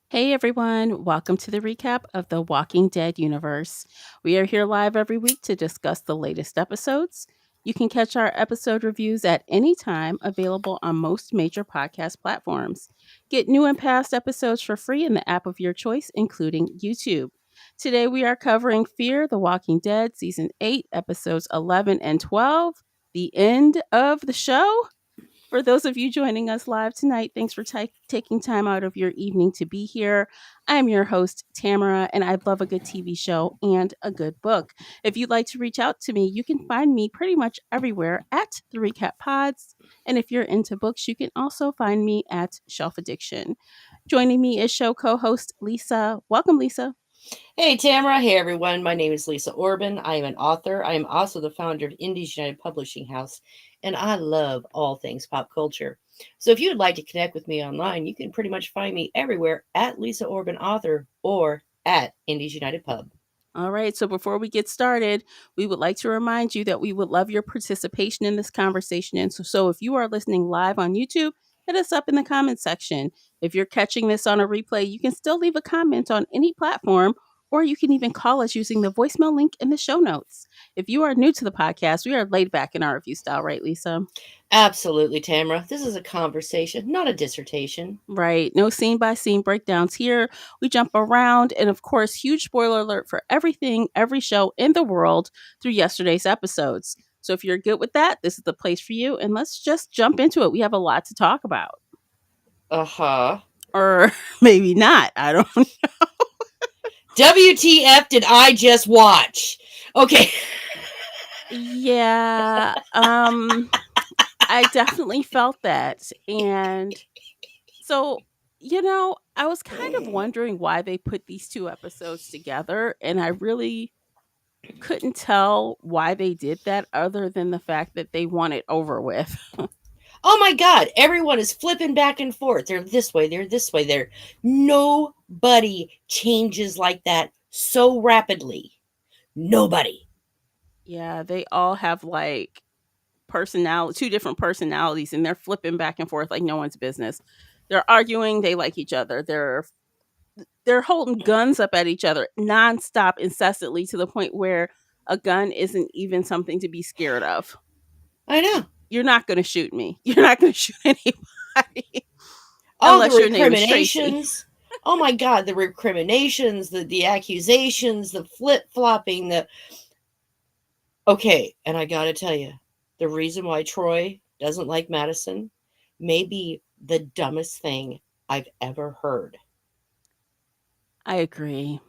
Hey everyone, welcome to the recap of the Walking Dead universe. We are here live every week to discuss the latest episodes. You can catch our episode reviews at any time, available on most major podcast platforms. Get new and past episodes for free in the app of your choice, including YouTube. Today we are covering Fear the Walking Dead, Season 8, Episodes 11 and 12, the end of the show. For those of you joining us live tonight, thanks for taking time out of your evening to be here. I'm your host, Tamara, and I love a good TV show and a good book. If you'd like to reach out to me, you can find me pretty much everywhere at the Recap Pods. And if you're into books, you can also find me at Shelf Addiction. Joining me is show co host Lisa. Welcome, Lisa. Hey, Tamara. Hey, everyone. My name is Lisa Orban. I am an author. I am also the founder of Indies United Publishing House, and I love all things pop culture. So if you would like to connect with me online, you can pretty much find me everywhere at Lisa Orban Author or at Indies United Pub. All right, so before we get started, we would like to remind you that we would love your participation in this conversation. And so if you are listening live on YouTube, hit us up in the comments section. If you're catching this on a replay, you can still leave a comment on any platform, or you can even call us using the voicemail link in the show notes. If you are new to the podcast, we are laid back in our review style, right, Lisa? Absolutely, Tamara. This is a conversation, not a dissertation. Right. No scene by scene breakdowns here. We jump around. And of course, huge spoiler alert for everything, every show in the world through yesterday's episodes. So if you're good with that, this is the place for you. And let's just jump into it. We have a lot to talk about. Uh-huh. Or maybe not. I don't know. WTF did I just watch? Okay. Yeah. I definitely felt that. And so, I was kind of wondering why they put these two episodes together. And I really couldn't tell why they did that other than the fact that they want it over with. Oh my God, everyone is flipping back and forth. They're this way, they're this way, they're nobody changes like that so rapidly. Nobody. Yeah, they all have like two different personalities, and they're flipping back and forth like no one's business. They're arguing, they like each other. They're holding guns up at each other nonstop, incessantly, to the point where a gun isn't even something to be scared of. I know. You're not going to shoot me. You're not going to shoot anybody. All unless the your name is Tracy. recriminations. Oh my God, the recriminations, the accusations, the flip-flopping, Okay, and I gotta tell you, the reason why Troy doesn't like Madison may be the dumbest thing I've ever heard. I agree.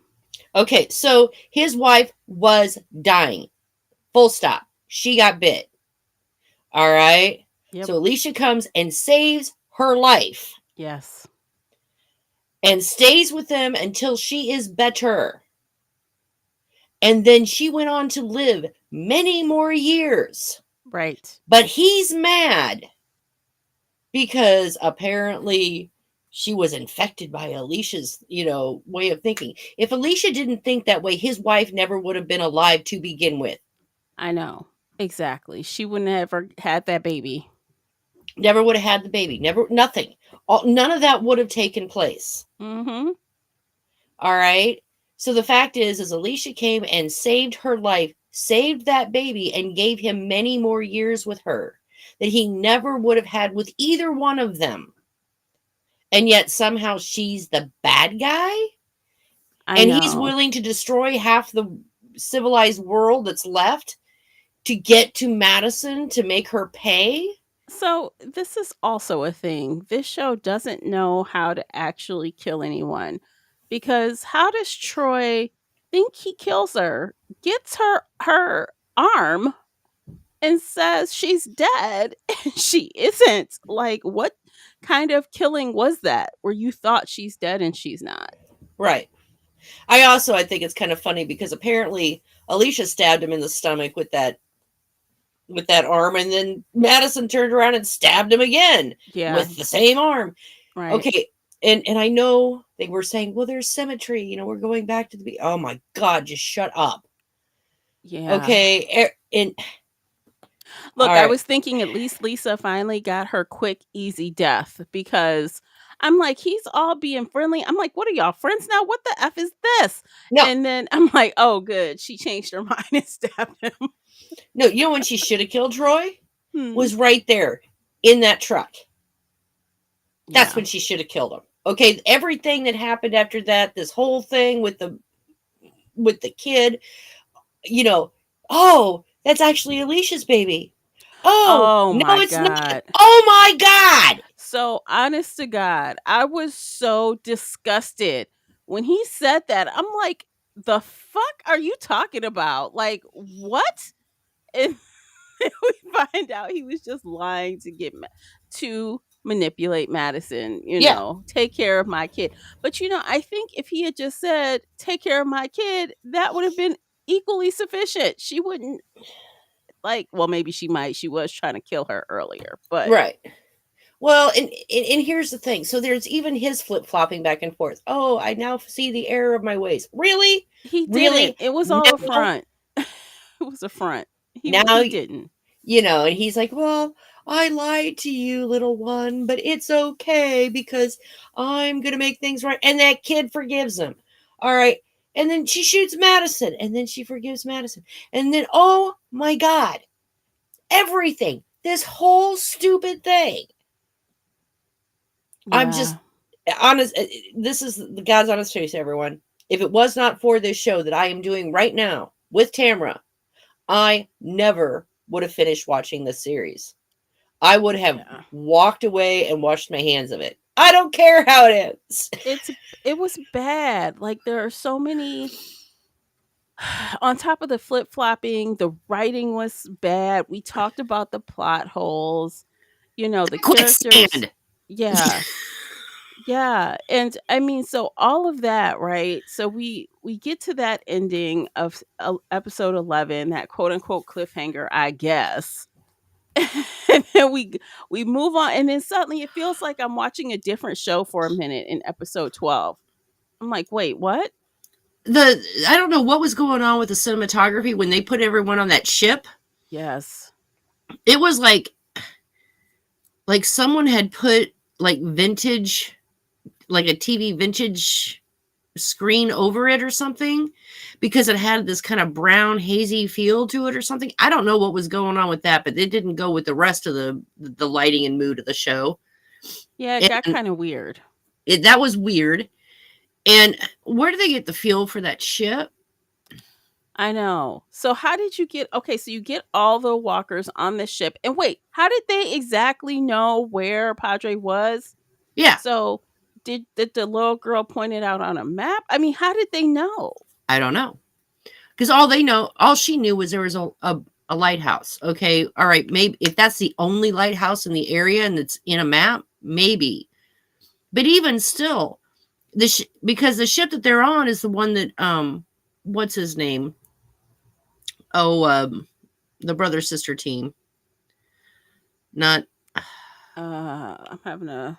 Okay, so his wife was dying. Full stop. She got bit. All right. Yep. So Alicia comes and saves her life. Yes. And stays with them until she is better. And then she went on to live many more years. Right. But he's mad because apparently she was infected by Alicia's, way of thinking. If Alicia didn't think that way, his wife never would have been alive to begin with. I know. Exactly. She wouldn't have ever had that baby. Never would have had the baby. Nothing. None of that would have taken place. Mm-hmm. All right. So the fact is Alicia came and saved her life, saved that baby, and gave him many more years with her that he never would have had with either one of them. And yet somehow she's the bad guy. And he's willing to destroy half the civilized world that's left to get to Madison to make her pay. So this is also a thing. This show doesn't know how to actually kill anyone, because how does Troy think he kills her, gets her arm, and says she's dead, and she isn't? Like, what kind of killing was that where you thought she's dead and she's not? Right. I think it's kind of funny because apparently Alicia stabbed him in the stomach with that with that arm, and then Madison turned around and stabbed him again Yeah. with the same arm. Right. Okay, and I know they were saying, well, there's symmetry. We're going back to the. Oh my God, just shut up. Yeah. Okay, and all Look, I right, was thinking at least Lisa finally got her quick, easy death because I'm like, he's all being friendly. I'm like, what are y'all friends now? What the F is this? no, And then I'm like, oh, good. She changed her mind and stabbed him. no. You know when she should have killed Troy Hmm. was right there in that truck. That's Yeah. when she should have killed him. Okay, everything that happened after that, this whole thing with the kid, you know, oh, that's actually Alicia's baby. Oh, Oh no, my it's not. God. Oh my God. So, honest to God, I was so disgusted when he said that. I'm like, the fuck are you talking about? Like, what? And we find out he was just lying to to manipulate Madison, Yeah, take care of my kid. But I think if he had just said, take care of my kid, that would have been equally sufficient. She wouldn't well, maybe she might. She was trying to kill her earlier, but right. Well, and here's the thing. So there's even his flip flopping back and forth. Oh, I now see the error of my ways. Really, he didn't. really. It was all a Now, front. It was a front. now He didn't. and he's like, well, I lied to you, little one, but it's okay because I'm going to make things right. And that kid forgives him. All right. And then she shoots Madison, and then she forgives Madison. And then, oh my God, everything, this whole stupid thing. I'm just Yeah. honest. This is the God's honest truth, everyone. If it was not for this show that I am doing right now with Tamra, I never would have finished watching this series. I would have Yeah. walked away and washed my hands of it. I don't care how it ends. It's it was bad. Like there are so many on top of the flip-flopping, the writing was bad. We talked about the plot holes, the characters. Quicksand. Yeah. Yeah. And I mean, so all of that, right? So we get to that ending of episode 11, that quote unquote cliffhanger, I guess. And then we move on and then suddenly it feels like I'm watching a different show for a minute in episode 12. I'm like, "Wait, what?" I don't know what was going on with the cinematography when they put everyone on that ship. Yes. It was like someone had put like vintage, like a TV vintage screen over it or something, because it had this kind of brown hazy feel to it or something. I don't know what was going on with that, but it didn't go with the rest of the lighting and mood of the show. Yeah, it got And kind of weird. that was weird. And where do they get the feel for that ship? I know. So how did you get okay, so you get all the walkers on the ship. And wait, how did they exactly know where Padre was? Yeah, So did the little girl point it out on a map? I mean, how did they know? I don't know. Because all she knew was there was a lighthouse. Okay, all right, maybe if that's the only lighthouse in the area and it's in a map, maybe. But even still, because the ship that they're on is the one that what's his name? Oh, the brother sister team. Not I'm having a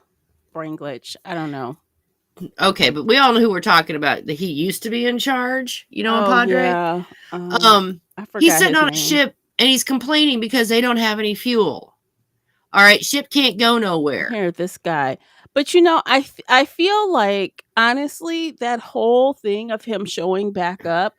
brain glitch. I don't know. okay, but we all know who we're talking about. That he used to be in charge, in Oh Padre. yeah. Um, I he's forgot sitting his on a name. ship and he's complaining because they don't have any fuel. All right, ship can't go nowhere. Here, this guy. But I feel like honestly that whole thing of him showing back up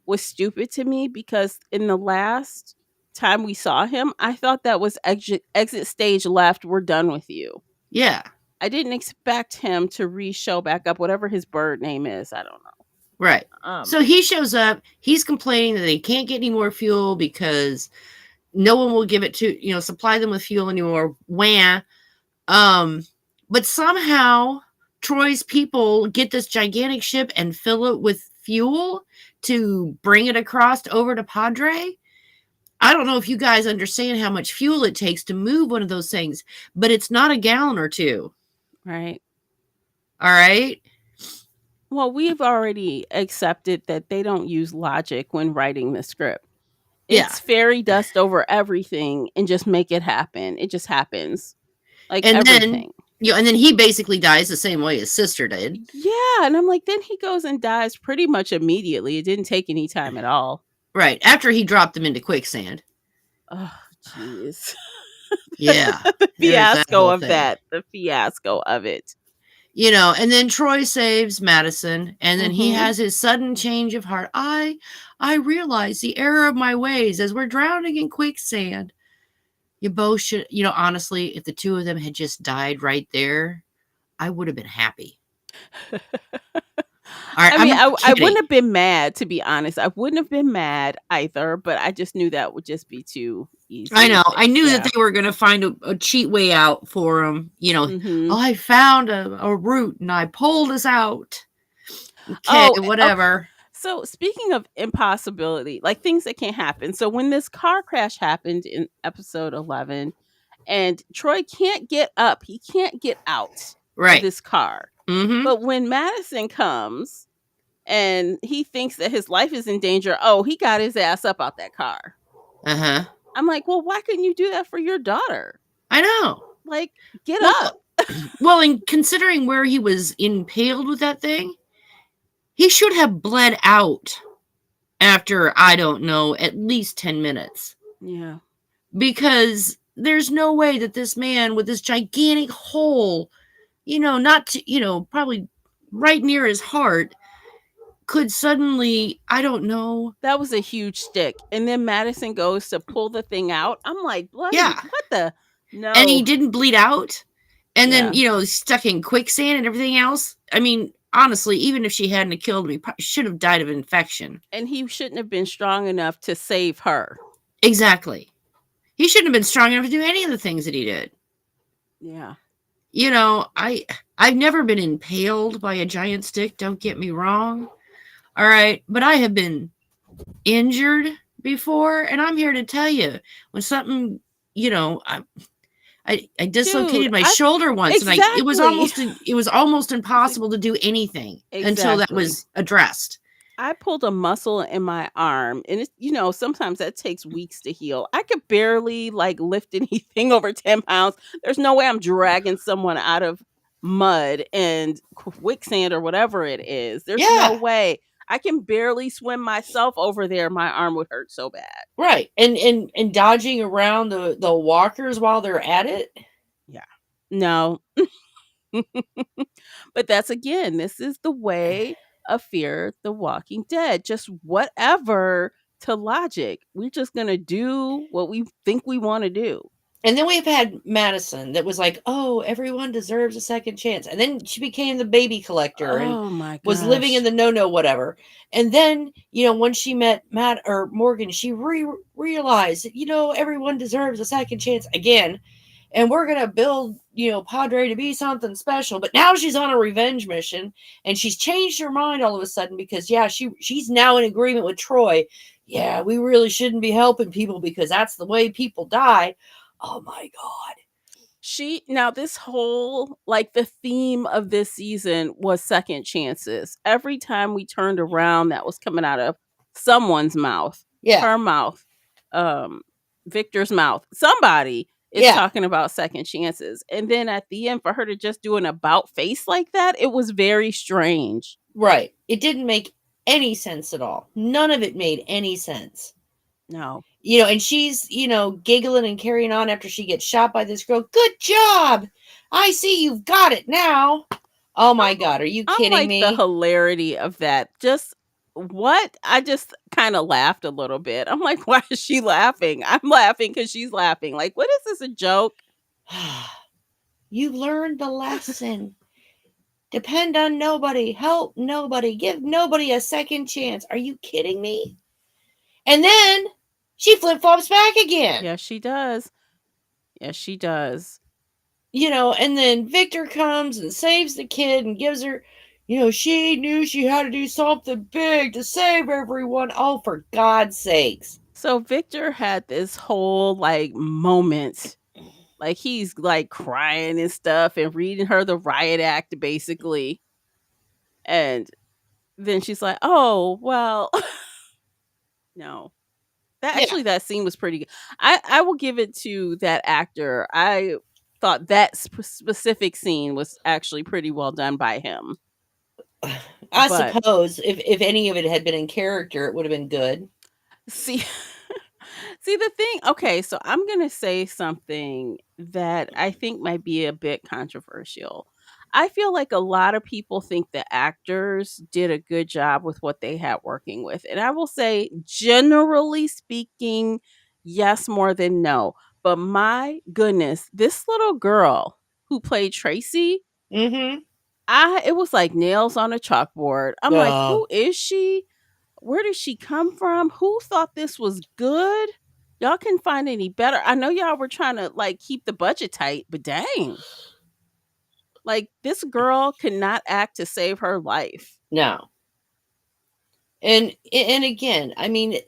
was stupid to me because in the last time we saw him, I thought that was exit stage left. We're done with you. Yeah, I didn't expect him to re-show back up, whatever his bird name is. I don't know. right. So he shows up. He's complaining that they can't get any more fuel because no one will give it to supply them with fuel anymore. Wah. Um, but somehow Troy's people get this gigantic ship and fill it with fuel to bring it across over to Padre. I don't know if you guys understand how much fuel it takes to move one of those things, but it's not a gallon or two. right. All right. Well, we've already accepted that they don't use logic when writing the script. Yeah. It's fairy dust over everything and just make it happen. It just happens. Like And then, everything. and then he basically dies the same way his sister did. Yeah, and I'm like, then he goes and dies pretty much immediately. It didn't take any time at all. Right. After he dropped them into quicksand. Oh, jeez. Yeah. The There's that fiasco whole of thing. that. The fiasco of it. And then Troy saves Madison, and then he Mhm. has his sudden change of heart. I realize the error of my ways as we're drowning in quicksand. You both should, honestly, if the two of them had just died right there, I would have been happy. All right, I I'm mean, not I wouldn't kidding. have been mad, to be honest. I wouldn't have been mad either, but I just knew that would just be too I easy to know. I fix. knew that Yeah. they were going to find a cheat way out for him. Mhm. I found a route and I pulled us out. Okay, Okay. whatever. So speaking of impossibility, like things that can't happen. So when this car crash happened in episode 11 and Troy can't get up, he can't get out of Right. this car. Mm-hmm. But when Madison comes and he thinks that his life is in danger, oh, he got his ass up out that car. Uh-huh. I'm like, well, why couldn't you do that for your daughter? I know. Like, get up. Well, well, and considering where he was impaled with that thing, he should have bled out after, I don't know, at least 10 minutes. Yeah. Because there's no way that this man with this gigantic hole, not to, probably right near his heart, could suddenly, I don't know. That was a huge stick. And then Madison goes to pull the thing out. I'm like, bloody, Yeah. what the? And he No. didn't bleed out. And then, Yeah. Stuck in quicksand and everything else. I mean, honestly, even if she hadn't killed him, he probably should have died of infection. And he shouldn't have been strong enough to save her. Exactly. He shouldn't have been strong enough to do any of the things that he did. Yeah. I've never been impaled by a giant stick, don't get me wrong. All right, but I have been injured before, and I'm here to tell you, when something, I Dude, dislocated my shoulder once, and it was exactly. almost impossible to do anything until that Exactly. was addressed. I pulled a muscle in my arm and it's, sometimes that takes weeks to heal. I could barely like lift anything over 10 pounds. There's no way I'm dragging someone out of mud and quicksand or whatever it is. There's no Yeah, way. I can barely swim myself over there. My arm would hurt so bad. right. And dodging around the walkers while they're at it. Yeah. No. But that's again, this is the way of Fear the Walking Dead. Just whatever to logic. We're just going to do what we think we want to do. And then we've had Madison that was like, oh, everyone deserves a second chance. And then she became the baby collector and Oh my was living in gosh. the no whatever. And then, when she met Matt or Morgan, she realized that, everyone deserves a second chance again. And we're going to build, Padre to be something special. But now she's on a revenge mission and she's changed her mind all of a sudden because, yeah, she's now in agreement with Troy. Yeah, we really shouldn't be helping people because that's the way people die. Oh my God. Now this whole like the theme of this season was second chances. Every time we turned around that was coming out of someone's mouth, Yeah. her mouth, Victor's mouth. Somebody is Yeah. talking about second chances. And then at the end for her to just do an about face like that, it was very strange. Right. It didn't make any sense at all. None of it made any sense. No. And she's, giggling and carrying on after she gets shot by this girl. Good job. I see you've got it now. Oh my God. Are you I'm kidding like the me? hilarity of that. Just what? I just kind of laughed a little bit. I'm like, why is she laughing? I'm laughing because she's laughing. Like, what is this, a joke? You've learned the lesson. Depend on nobody. Help nobody. Give nobody a second chance. Are you kidding me? And then she flip-flops back again. Yes, she does. Yes, she does. And then Victor comes and saves the kid and gives her, she knew she had to do something big to save everyone. Oh, for God's sakes. So Victor had this whole like moment. Like he's like crying and stuff and reading her the riot act basically. And then she's like, oh, well, no. Yeah. That scene was pretty good. I will give it to that actor. I thought that specific scene was actually pretty well done by him. I But suppose if any of it had been in character, it would have been good. see, see the thing. Okay, so I'm gonna say something that I think might be a bit controversial. I feel like a lot of people think the actors did a good job with what they had working with, and I will say, generally speaking, yes, more than no. But my goodness, this little girl who played Tracy, Mhm. I it was like nails on a chalkboard. I'm like, Uh, who is she? Where did she come from? Who thought this was good? Y'all can find any better. I know y'all were trying to like keep the budget tight, but dang. Like this girl could not act to save her life. no. And again, I mean,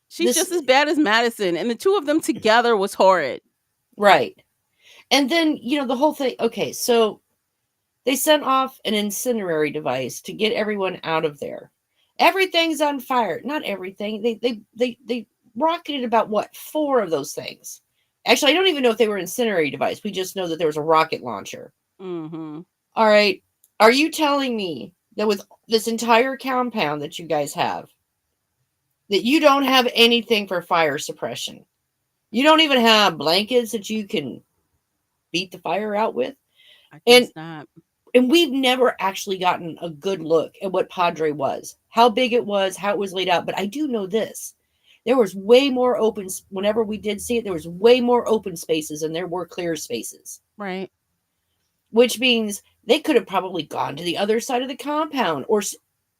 She's this just as bad as Madison, and the two of them together was horrid. right. And then, the whole thing, okay, so they sent off an incendiary device to get everyone out of there. Everything's on fire. Not everything. They rocketed about what, four of those things. Actually, I don't even know if they were incendiary device. We just know that there was a rocket launcher. Mm-hmm. All right. Are you telling me that with this entire compound that you guys have, that you don't have anything for fire suppression? You don't even have blankets that you can beat the fire out with? I And guess not. and we've never actually gotten a good look at what Padre was, how big it was, how it was laid out. But I do know this. There was way more open, whenever we did see it, there was way more open spaces than there were clear spaces, Right. which means they could have probably gone to the other side of the compound, or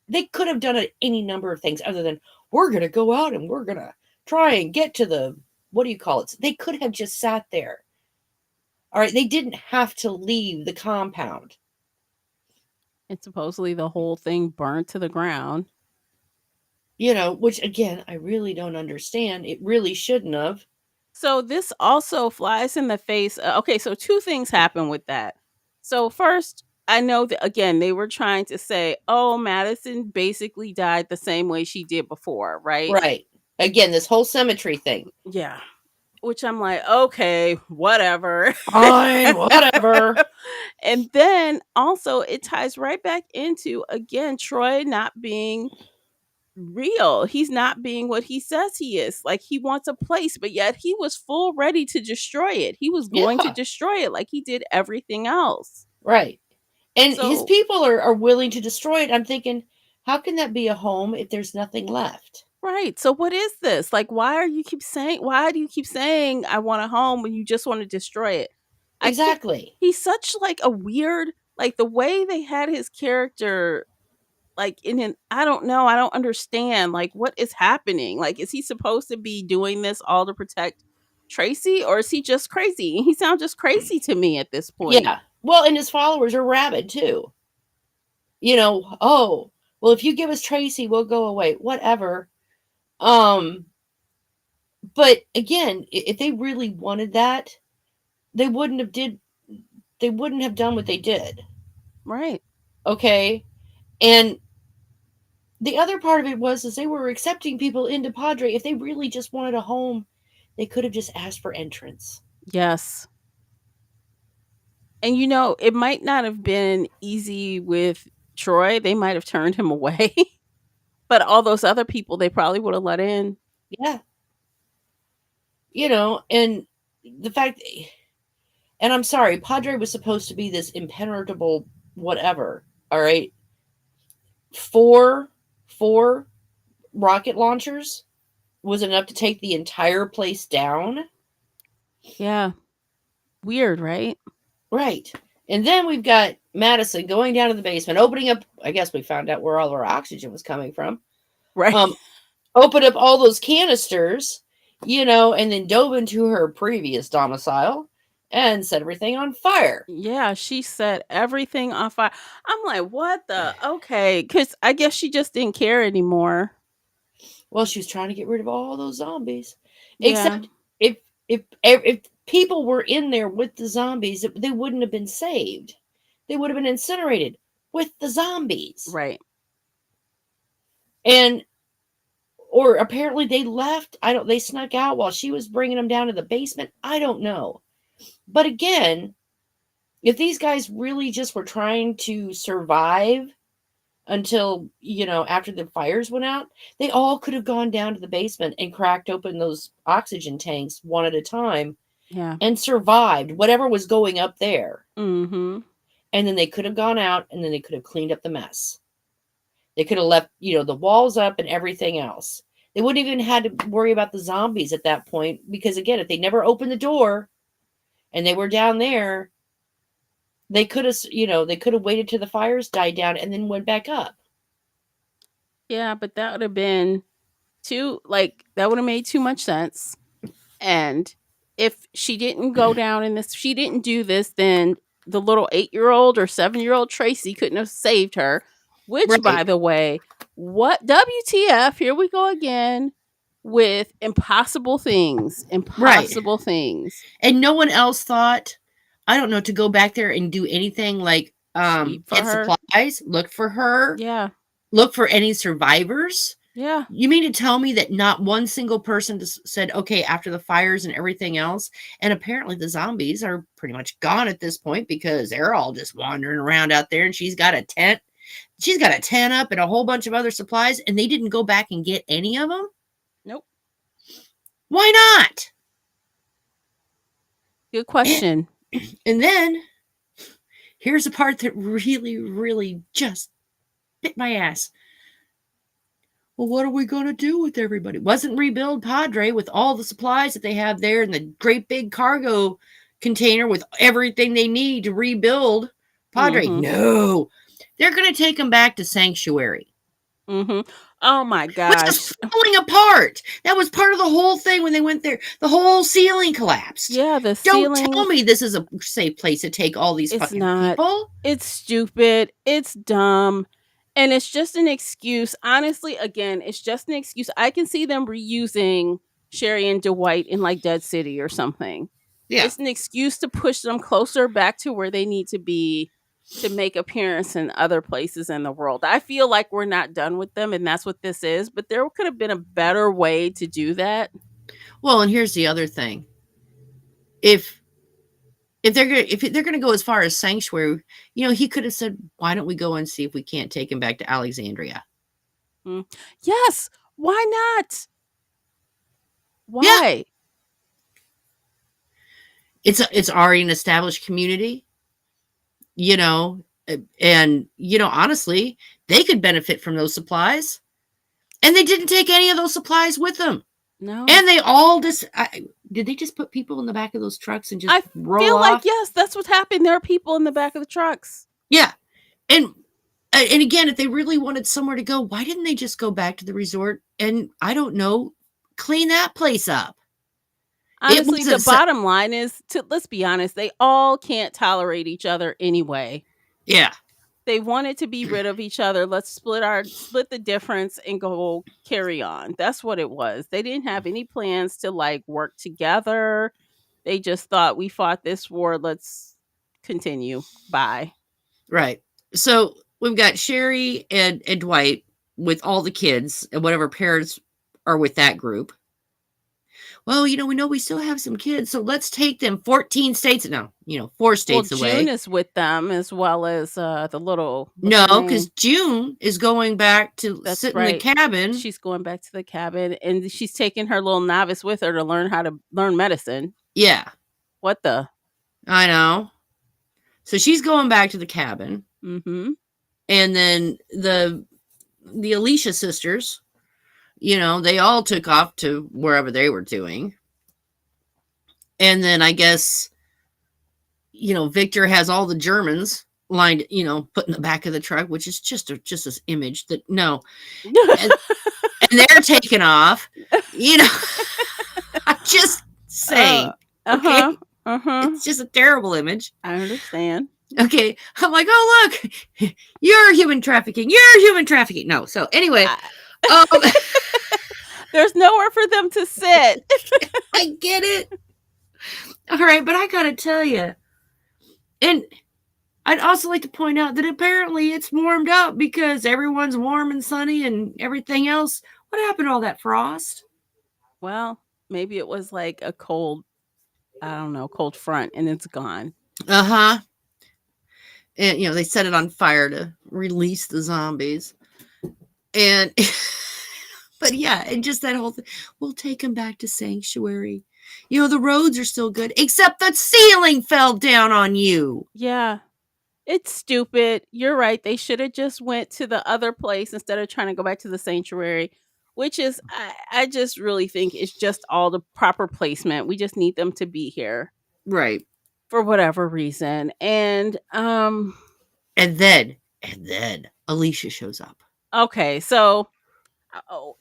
they could have done any number of things other than, we're going to go out and we're going to try and get to the, what do you call it? They could have just sat there. All right. They didn't have to leave the compound. And supposedly the whole thing burned to the ground. Which again, I really don't understand. It really shouldn't have. So this also flies in the face. Okay, so two things happen with that. So first, I know that again they were trying to say, "Oh, Madison basically died the same way she did before," right? Right. Again, this whole symmetry thing. Yeah. Which I'm like, okay, whatever. Fine, whatever. And then also it ties right back into again Troy not being real. He's not being what he says he is. Like he wants a place, but yet he was full ready to destroy it. He was going to Yeah, destroy it like he did everything else. right. And his So, people are willing to destroy it. I'm thinking, how can that be a home if there's nothing left? right. So what is this? Like why do you keep saying I want a home when you just want to destroy it? I can't Exactly. he's such like a weird like the way they had his character like in an I don't know, I don't understand like what is happening. Like is he supposed to be doing this all to protect Tracy or is he just crazy? He sounds just crazy to me at this point. Yeah. Well, and his followers are rabid too. Oh, well, if you give us Tracy, we'll go away. Whatever. Um, but again, if they really wanted that, they wouldn't have did they wouldn't have done what they did. Right. Okay. And the other part of it was is they were accepting people into Padre. If they really just wanted a home, they could have just asked for entrance. Yes. And it might not have been easy with Troy. They might have turned him away. But all those other people they probably would have let in. Yeah. And the fact, and I'm sorry, Padre was supposed to be this impenetrable whatever. All right. Four rocket launchers was enough to take the entire place down. Yeah. Weird, right? Right. And then we've got Madison going down to the basement, opening up. I guess we found out where all our oxygen was coming from. Right. Um, open up all those canisters, and then dove into her previous domicile and set everything on fire. Yeah, she set everything on fire. I'm like, what the? Okay, because I guess she just didn't care anymore. Well, she was trying to get rid of all those zombies. Yeah, Except if people were in there with the zombies, they wouldn't have been saved. They would have been incinerated with the zombies. right. And Or apparently they left. They snuck out while she was bringing them down to the basement. I don't know. But again, if these guys really just were trying to survive until, after the fires went out, they all could have gone down to the basement and cracked open those oxygen tanks one at a time Yeah. and survived whatever was going up there. Mm-hmm. And then they could have gone out and then they could have cleaned up the mess. They could have left, the walls up and everything else. They wouldn't even had to worry about the zombies at that point because, again, if they never opened the door and they were down there, they could have, waited till the fires died down and then went back up. Yeah, but that would have been that would have made too much sense. And if she didn't go down in this, she didn't do this, then the little 8-year-old or 7-year-old Tracy couldn't have saved her. Which, by Right. the way, what WTF? Here we go again with impossible things. Right. Impossible things. And no one else thought, I don't know, to go back there and do anything like Sweep for get her. supplies, look for her, Yeah. look for any survivors. Yeah. You mean to tell me that not one single person just said, okay, after the fires and everything else, and apparently the zombies are pretty much gone at this point because they're all just wandering around out there, and she's got a tent. She's got a tent up and a whole bunch of other supplies, and they didn't go back and get any of them? Nope. Why not? Good question. And then here's the part that really, really just bit my ass. Well, what are we going to do with everybody? Wasn't rebuild Padre with all the supplies that they have there and the great big cargo container with everything they need to rebuild Padre? Mm-hmm. No. They're going to take them back to Sanctuary. Mm-hmm. Oh my Which gosh. is falling apart. That was part of the whole thing when they went there. The whole ceiling collapsed. Yeah, the Don't ceiling. tell me this is a safe place to take all these It's fucking not. people. It's stupid. It's dumb. And it's just an excuse. Honestly, again, it's just an excuse. I can see them reusing Sherry and Dwight in like Dead City or something. Yeah. It's an excuse to push them closer back to where they need to be to make appearance in other places in the world. I feel like we're not done with them, and that's what this is. But there could have been a better way to do that. Well, and here's the other thing. If they're gonna go as far as Sanctuary, he could have said, "Why don't we go and see if we can't take him back to Alexandria?" Yes. Why not? Yeah, Why? it's already an established community, and honestly, they could benefit from those supplies, and they didn't take any of those supplies with them. No. And they all did they just put people in the back of those trucks and just I roll feel like, off? yes, that's what happened. There are people in the back of the trucks. Yeah. And again, if they really wanted somewhere to go, why didn't they just go back to the resort and, I don't know, clean that place up? Honestly, the bottom line is, let's be honest, they all can't tolerate each other anyway. Yeah. They wanted to be rid of each other. Let's split the difference and go carry on. That's what it was. They didn't have any plans to like work together. They just thought, we fought this war, let's continue. Bye. Right. So we've got Sherry and Dwight with all the kids and whatever parents are with that group. Well, we know we still have some kids, so let's take them 14 states. No, 4 states away. June is with them as well as the little. No, because June is going back to That's sit right. in the cabin. She's going back to the cabin, and she's taking her little novice with her to learn how to learn medicine. Yeah. What the? I know. So she's going back to the cabin. Mm-hmm. And then the Alicia sisters, they all took off to wherever they were doing. And then I guess, Victor has all the Germans lined, put in the back of the truck, which is just this image that no. And they're taking off, I'm just saying. Okay. It's just a terrible image. I understand. Okay. I'm like, oh, look, you're human trafficking. You're human trafficking. No. So anyway, there's nowhere for them to sit. I get it. All right. But I got to tell you, and I'd also like to point out that apparently it's warmed up because everyone's warm and sunny and everything else. What happened to all that frost? Well, maybe it was like a cold, I don't know, cold front and it's gone. Uh-huh. And they set it on fire to release the zombies. And but yeah, and just that whole thing. We'll take him back to sanctuary. The roads are still good, except the ceiling fell down on you. Yeah. It's stupid. You're right. They should have just went to the other place instead of trying to go back to the sanctuary, which is I just really think it's just all the proper placement. We just need them to be here Right. for whatever reason. And then Alicia shows up. Okay, so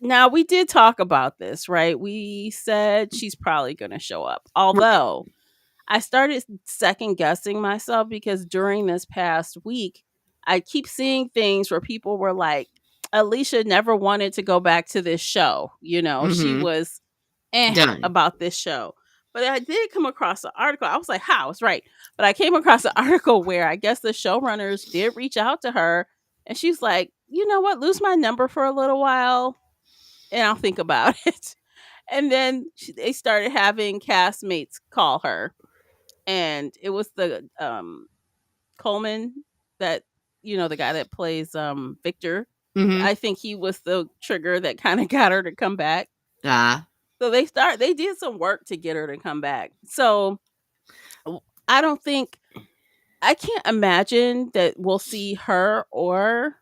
now we did talk about this, right? We said she's probably going to show up. Right. Although I started second guessing myself because during this past week, I keep seeing things where people were like, Alicia never wanted to go back to this show. She Mm-hmm. was Done. about this show. But I did come across an article. I was like, how? It's right. But I came across an article where I guess the showrunners did reach out to her and she's like, you know what? Lose my number for a little while and I'll think about it. And then they started having castmates call her and it was the Coleman that the guy that plays Victor. Mm-hmm. I think he was the trigger that kind of got her to come back. Ah. So they did some work to get her to come back. So I don't think I can't imagine that we'll see her or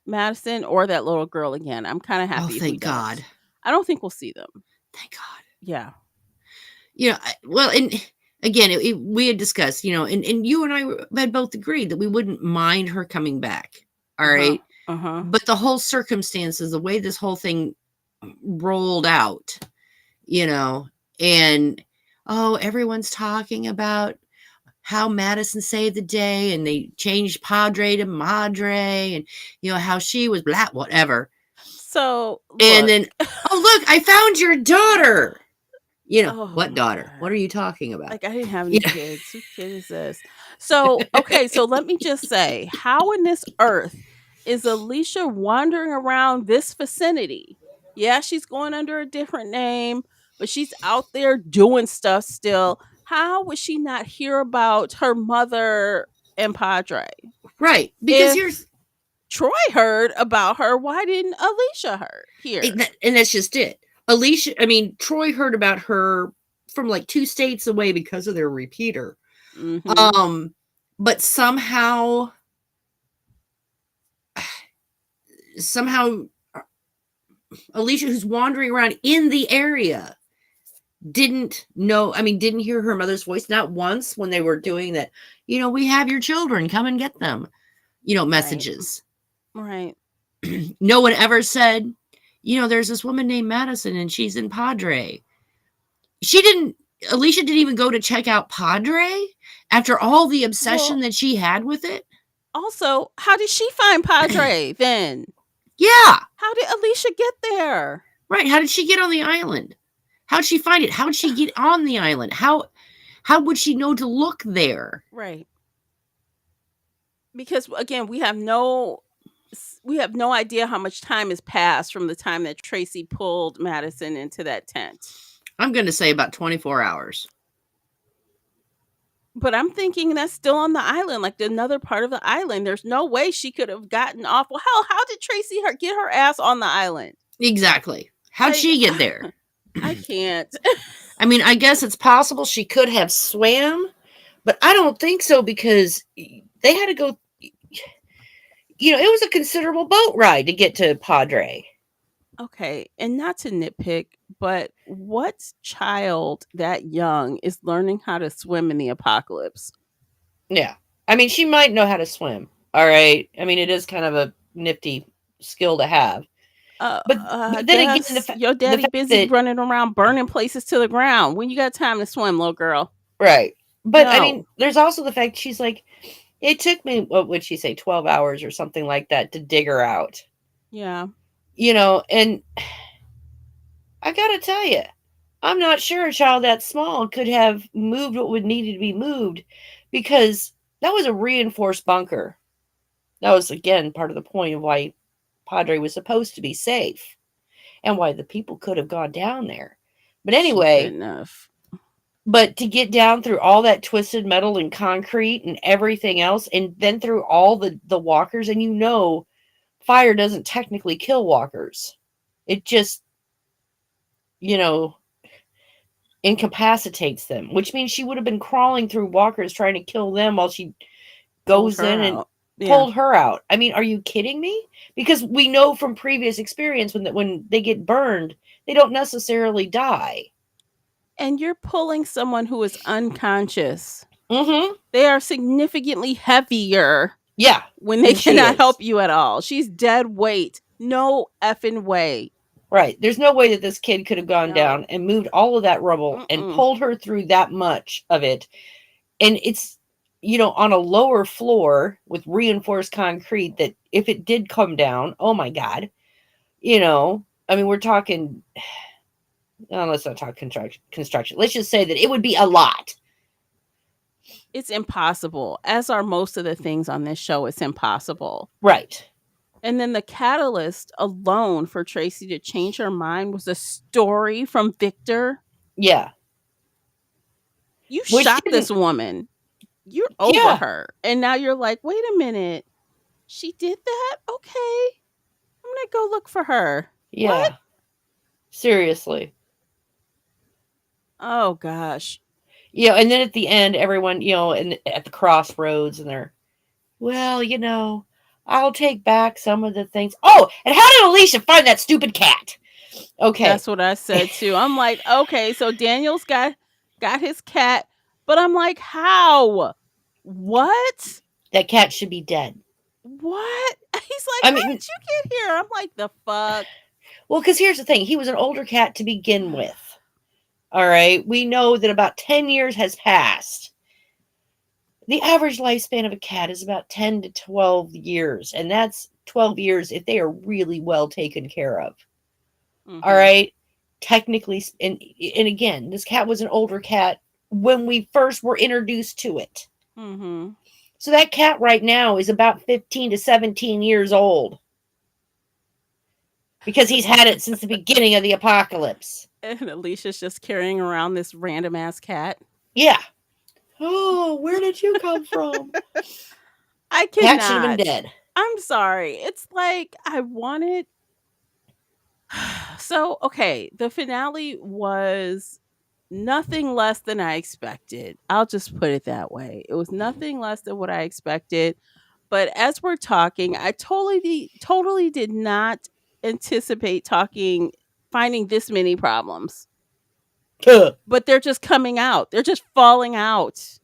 Madison or that little girl again. I'm kind of Oh, happy if we thank don't. God. I don't think we'll see them. Thank God. Yeah. Well, and again, we had discussed, and you and I had both agreed that we wouldn't mind her coming back. All Uh-huh. right. Uh-huh. But the whole circumstances, the way this whole thing rolled out, and everyone's talking about how Madison saved the day and they changed Padre to Madre and, how she was black, whatever. So And look. then, oh, look, I found your daughter. Oh What my daughter? What god. are you talking about? Like I didn't have any kids. Whose kid is this? So, okay, so let me just say, how in this earth is Alicia wandering around this vicinity? Yeah, she's going under a different name, but she's out there doing stuff still. How would she not hear about her mother and Padre? Right. Because If Troy heard about her, why didn't Alicia hear? and that's just it. Troy heard about her from like 2 states away because of their repeater. Mm-hmm. But somehow Alicia, who's wandering around in the area, didn't hear her mother's voice, not once when they were doing that, we have your children, come and get them, Right. messages. Right. No one ever said, there's this woman named Madison and she's in Padre. Alicia didn't even go to check out Padre after all the obsession Well, that she had with it. also, how did she find Padre then? Yeah. How did Alicia get there? Right. How did she get on the island? How'd she find it? How'd she get on the island? How would she know to look there? Right. Because again, we have no idea how much time has passed from the time that Tracy pulled Madison into that tent. I'm going to say about 24 hours. But I'm thinking that's still on the island, like another part of the island. There's no way she could have gotten off. Well, hell, how did Tracy get her ass on the island? Exactly. How'd she get there? I can't. I guess it's possible she could have swam, but I don't think so because they had to go. It was a considerable boat ride to get to Padre. Okay, and not to nitpick, but what child that young is learning how to swim in the apocalypse? Yeah. She might know how to swim. All right. It is kind of a nifty skill to have. But I then again, guess your daddy busy running around burning places to the ground. When you got time to swim, little girl? Right. But No. there's also the fact she's like, it took me, what would she say, 12 hours or something like that to dig her out. Yeah. And I gotta tell you, I'm not sure a child that small could have moved what would needed to be moved because that was a reinforced bunker. That was, again, part of the point of why Padre was supposed to be safe. and why the people could have gone down there. But She anyway, couldn't have. but to get down through all that twisted metal and concrete and everything else, and then through all the walkers, and fire doesn't technically kill walkers. It just, you know, incapacitates them, which means she would have been crawling through walkers trying to kill them while she Pulled goes her in and out. Yeah. pulled her out. I mean, are you kidding me? Because we know from previous experience when they get burned, they don't necessarily die. And you're pulling someone who is unconscious. Mm-hmm. They are significantly heavier Yeah, when they and she cannot is. help you at all. She's dead weight. No effing way. Right. There's no way that this kid could have gone No. down and moved all of that rubble and Mm-mm. pulled her through that much of it. And it's, on a lower floor with reinforced concrete that if it did come down, oh my God, I mean, we're talking, let's not talk construction. Let's just say that it would be a lot. It's impossible. As are most of the things on this show, it's impossible. Right. And then the catalyst alone for Tracy to change her mind was a story from Victor. Yeah. You Which shot this didn't, woman. You're over yeah. her. And now you're like, wait a minute. She did that? Okay. I'm going to go look for her. What? Yeah. Seriously. Oh, gosh. And then at the end, everyone, at the crossroads, and they're, well, I'll take back some of the things. Oh, and how did Alicia find that stupid cat? Okay. That's what I said too. I'm like, okay, so Daniel's got his cat, but I'm like, how? What? That cat should be dead. What? He's like, I how mean, did you get here? I'm like, the fuck? well, because here's the thing. He was an older cat to begin with. All right. We know that about 10 years has passed. The average lifespan of a cat is about 10 to 12 years. And that's 12 years if they are really well taken care of. Mm-hmm. All right. Technically, and again, this cat was an older cat when we first were introduced to it. Mm-hmm. So that cat right now is about 15 to 17 years old. Because he's had it since the beginning of the apocalypse. And Alicia's just carrying around this random ass cat. Yeah. Oh, where did you come from? I Cat should have cannot. been dead. I'm sorry. It's like I wanted. So, okay, the finale was nothing less than I expected. I'll just put it that way. It was nothing less than what I expected. But as we're talking, I totally did not anticipate finding this many problems. But they're just coming out. They're just falling out.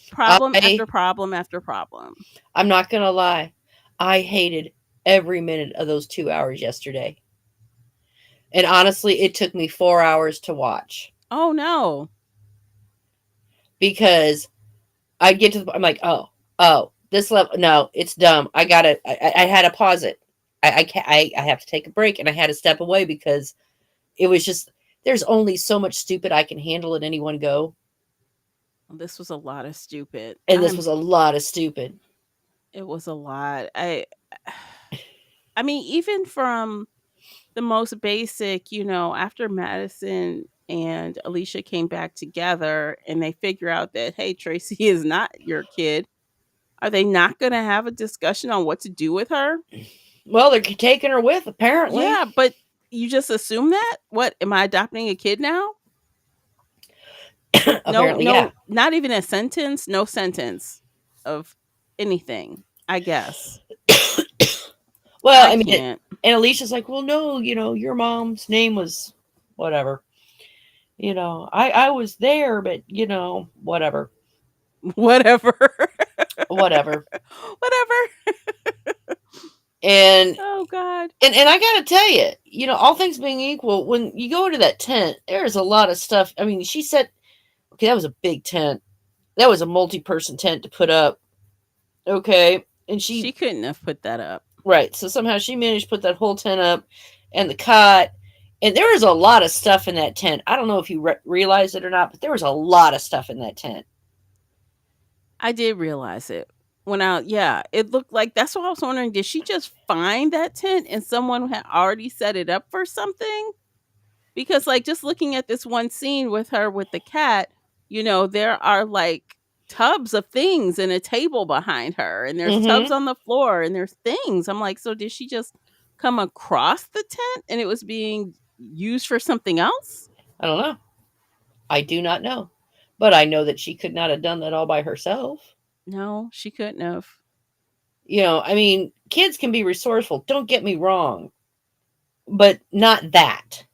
Problem after problem after problem. I'm not going to lie. I hated every minute of those 2 hours yesterday. And honestly, it took me 4 hours to watch. Oh, no. Because I'd get I'm like, oh, this level, no, it's dumb. I had to pause it. I have to take a break, and I had to step away because it was just, there's only so much stupid I can handle at any one go. This was a lot of stupid. And this was a lot of stupid. It was a lot. I mean, even from the most basic, after Madison and Alicia came back together and they figure out that, hey, Tracy is not your kid, are they not going to have a discussion on what to do with her? Well, they're taking her with, apparently. Yeah, but you just assume that? What, am I adopting a kid now? Apparently, no, yeah. not even a sentence, no sentence of anything, I guess. Well, I mean, and Alicia's like, well, no, your mom's name was whatever. I was there, but, whatever. Whatever. Whatever. Whatever. And oh God. And I gotta tell you, all things being equal, when you go into that tent, there's a lot of stuff. I mean, she said, okay, that was a big tent. That was a multi-person tent to put up. Okay. And she couldn't have put that up. Right. So somehow she managed to put that whole tent up and the cot. And there was a lot of stuff in that tent. I don't know if you realized it or not, but there was a lot of stuff in that tent. I did realize it. went out. Yeah, it looked like that's what I was wondering. Did she just find that tent and someone had already set it up for something? Because, like, just looking at this one scene with her with the cat, there are like tubs of things and a table behind her, and there's tubs Mm-hmm. on the floor, and there's things. I'm like, so did she just come across the tent and it was being used for something else? I don't know. I do not know. But I know that she could not have done that all by herself. No, she couldn't have. I mean, kids can be resourceful. Don't get me wrong, but not that.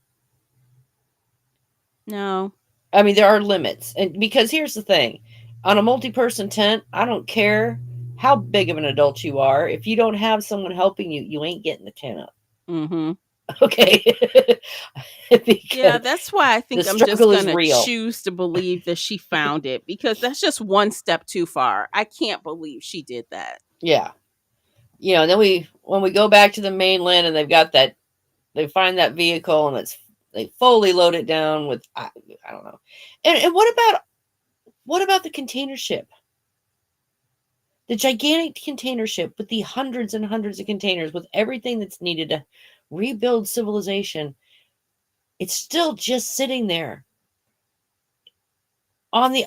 No. I mean, there are limits. And because here's the thing on a multi person tent, I don't care how big of an adult you are. If you don't have someone helping you, you ain't getting the tent up. Mhm. Okay. Yeah, Because that's why I the think I'm just struggle is gonna real. choose to believe that she found it because that's just one step too far. I can't believe she did that. Yeah. And then when we go back to the mainland and they've got that, they find that vehicle and they fully load it down with, I don't know. And what about the container ship? The gigantic container ship with the hundreds and hundreds of containers with everything that's needed to rebuild civilization. It's still just sitting there on the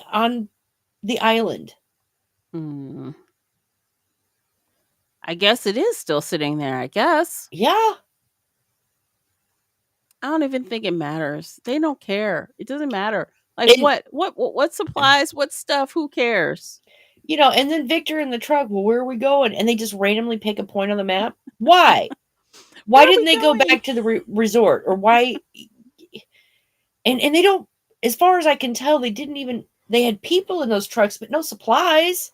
island. Hmm. I guess it is still sitting there. I guess. Yeah. I don't even think it matters. They don't care. It doesn't matter. Like And what supplies, what stuff, who cares? and then Victor in the truck, well, where are we going? And they just randomly pick a point on the map. Why? Why Where are didn't we they go going? back to the resort? Or why? And they don't, as far as I can tell, they had people in those trucks, but no supplies.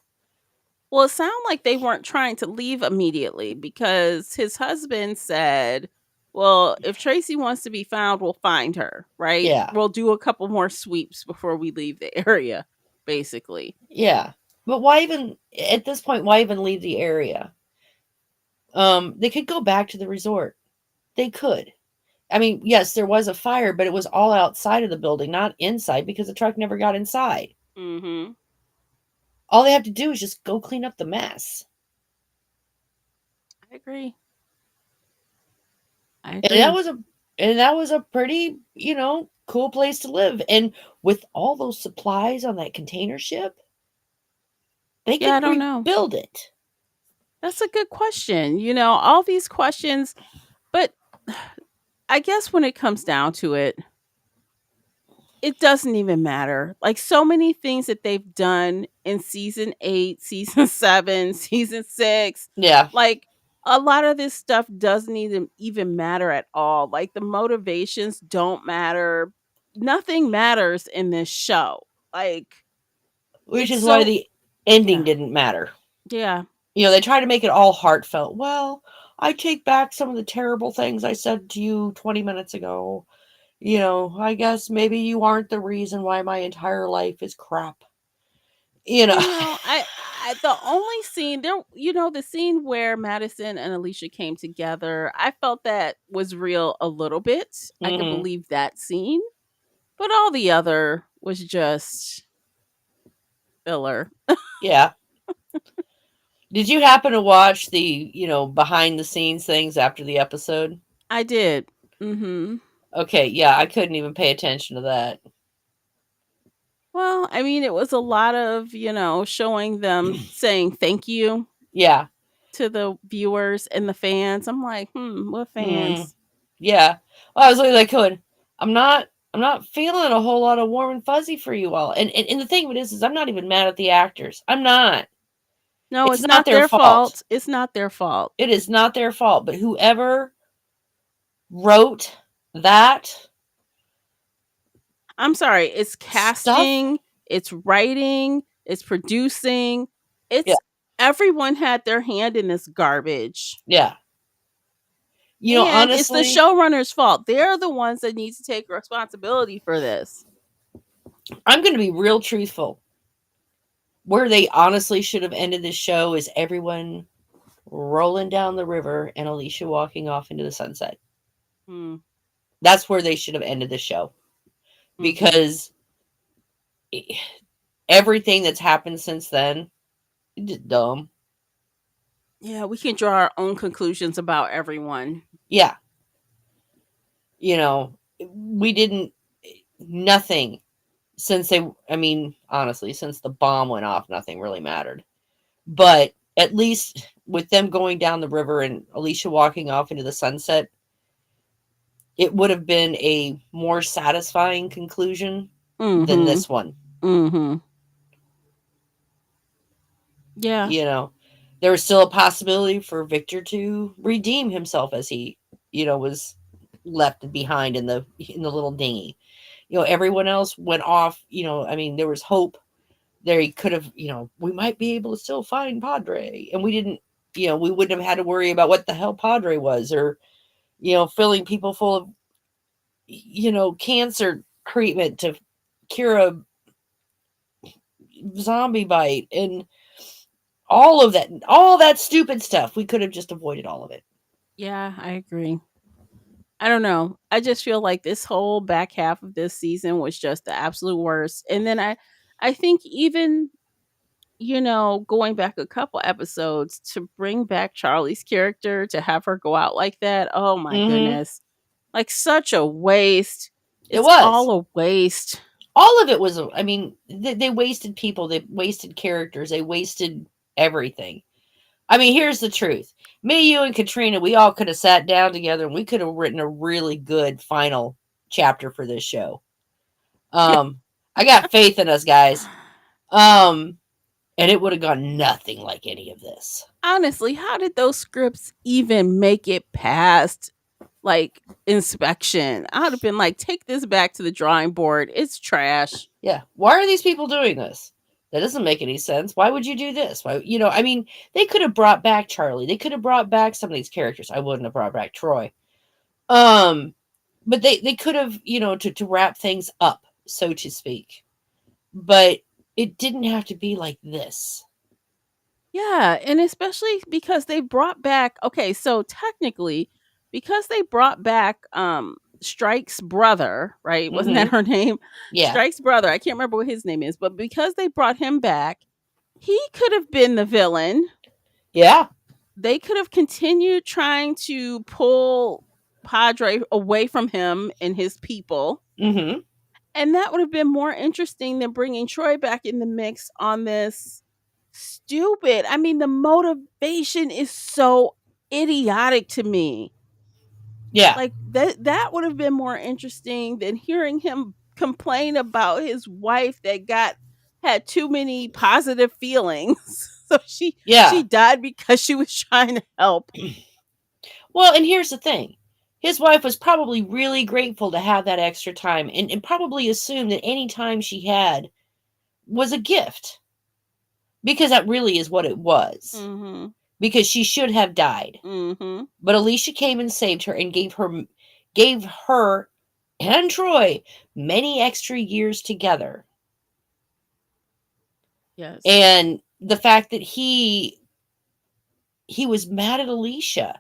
Well, it sounded like they weren't trying to leave immediately because his husband said, "Well, if Tracy wants to be found, we'll find her, right? Yeah. We'll do a couple more sweeps before we leave the area." Basically. Yeah. But why even at this point, why even leave the area? They could go back to the resort. They could. I mean, yes, there was a fire, but it was all outside of the building, not inside because the truck never got inside. Mhm. All they have to do is just go clean up the mess. I agree. I And that agree. was a and that was a pretty, cool place to live. And with all those supplies on that container ship, they Yeah, I could don't know. rebuild it. That's a good question. All these questions, but I guess when it comes down to it, it doesn't even matter. Like so many things that they've done in season 8, season 7, season 6, Yeah. like a lot of this stuff doesn't even matter at all. Like the motivations don't matter. Nothing matters in this show. Like Which it's is why so the ending yeah. didn't matter. Yeah. They try to make it all heartfelt. Well, I take back some of the terrible things I said to you 20 minutes ago. I guess maybe you aren't the reason why my entire life is crap. You know. I the only scene there, the scene where Madison and Alicia came together, I felt that was real a little bit. I could Hmm. believe that scene, but all the other was just filler. Yeah. Did you happen to watch the, behind the scenes things after the episode? I did. Mhm. Okay, yeah, I couldn't even pay attention to that. Well, I mean, it was a lot of, showing them saying thank you Yeah. to the viewers and the fans. I'm like, what Mm, fans? yeah. Well, I was literally like going, I'm not I'm not feeling a whole lot of warm and fuzzy for you all. And the thing of it is I'm not even mad at the actors. I'm not. No, It's it's not not their their fault. fault. It's not their fault. It is not their fault. But whoever wrote that I'm sorry, it's stuff, casting, it's writing, it's producing. yeah, It's everyone had their hand in this garbage. yeah. And it's the Honestly, showrunner's fault. They're the ones that need to take responsibility for this. I'm going to be real truthful. Where they honestly should have ended this show is everyone rolling down the river and Alicia walking off into the sunset. Hmm. That's where they should have ended the show Mm-hmm. because everything that's happened since then, it's just dumb. Yeah, we can draw our own conclusions about everyone. Yeah, you know, we didn't nothing since they I mean, honestly, since the bomb went off, nothing really mattered. But at least with them going down the river and Alicia walking off into the sunset, it would have been a more satisfying conclusion than Mhm. this one. Mhm. Yeah. You know, there was still a possibility for Victor to redeem himself as he, was left behind in the little dinghy. Everyone else went off. I mean, there was hope. There he could have, we might be able to still find Padre, and we didn't. We wouldn't have had to worry about what the hell Padre was, or filling people full of cancer treatment to cure a zombie bite and all that stupid stuff. We could have just avoided all of it. Yeah, I agree. I don't know. I just feel like this whole back half of this season was just the absolute worst. And then I think even going back a couple episodes to bring back Charlie's character to have her go out like that. Oh my Hmm. goodness. Like such a waste. It It's was. all a waste. All of it was. I mean, they wasted people. They wasted characters. They wasted everything. I mean, here's the truth. Me, you, and Katrina, we all could have sat down together and we could have written a really good final chapter for this show. Yeah. I got faith in us, guys. Um, and it would have gone nothing like any of this. Honestly, how did those scripts even make it past like inspection? I would have been like, take this back to the drawing board. It's trash. Yeah. Why are these people doing this? That doesn't make any sense. Why would you do this? Why, I mean, they could have brought back Charlie. They could have brought back some of these characters. I wouldn't have brought back Troy. Um, but they could have, to wrap things up, so to speak. But it didn't have to be like this. Yeah, and especially because they brought back okay, so technically, because they brought back Strike's brother, right? Wasn't that Mm-hmm. her name? Yeah. Strike's brother. I can't remember what his name is, but because they brought him back, he could have been the villain. Yeah. They could have continued trying to pull Padre away from him and his people. Mm-hmm. And that would have been more interesting than bringing Troy back in the mix on this stupid. I mean, the motivation is so idiotic to me. Yeah. Like that would have been more interesting than hearing him complain about his wife that got had too many positive feelings. So she Yeah. died because she was trying to help. Well, and here's the thing. His wife was probably really grateful to have that extra time and probably assumed that any time she had was a gift because that really is what it was. Mhm. Because she should have died. Mhm. But Alicia came and saved her and gave her and Troy many extra years together. Yes. And the fact that he was mad at Alicia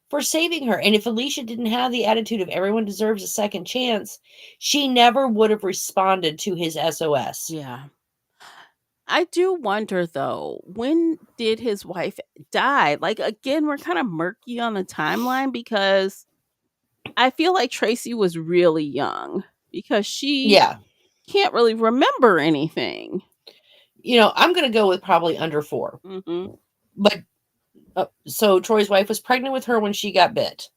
for saving her. And if Alicia didn't have the attitude of everyone deserves a second chance, she never would have responded to his SOS. Yeah. I do wonder though, when did his wife die? Like again, we're kind of murky on the timeline because I feel like Tracy was really young because she Yeah. can't really remember anything. I'm going to go with probably under 4. Mhm. But so Troy's wife was pregnant with her when she got bit.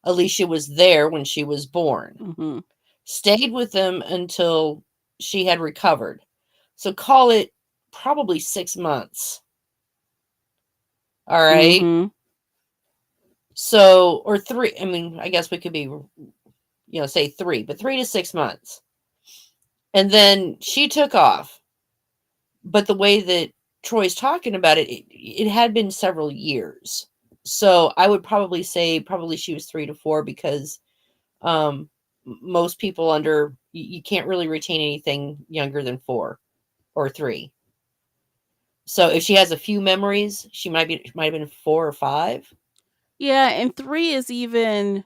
Alicia was there when she was born. Mhm. Stayed with them until she had recovered. So call it probably 6 months. All right. Mhm. So, or 3, I mean, I guess we could be, say 3, but 3 to 6 months. And then she took off. But the way that Troy's talking about it had been several years. So I would probably say probably she was 3 to 4 because most people under you can't really retain anything younger than 4 or 3. So if she has a few memories, she might have been 4 or 5. Yeah, and 3 is even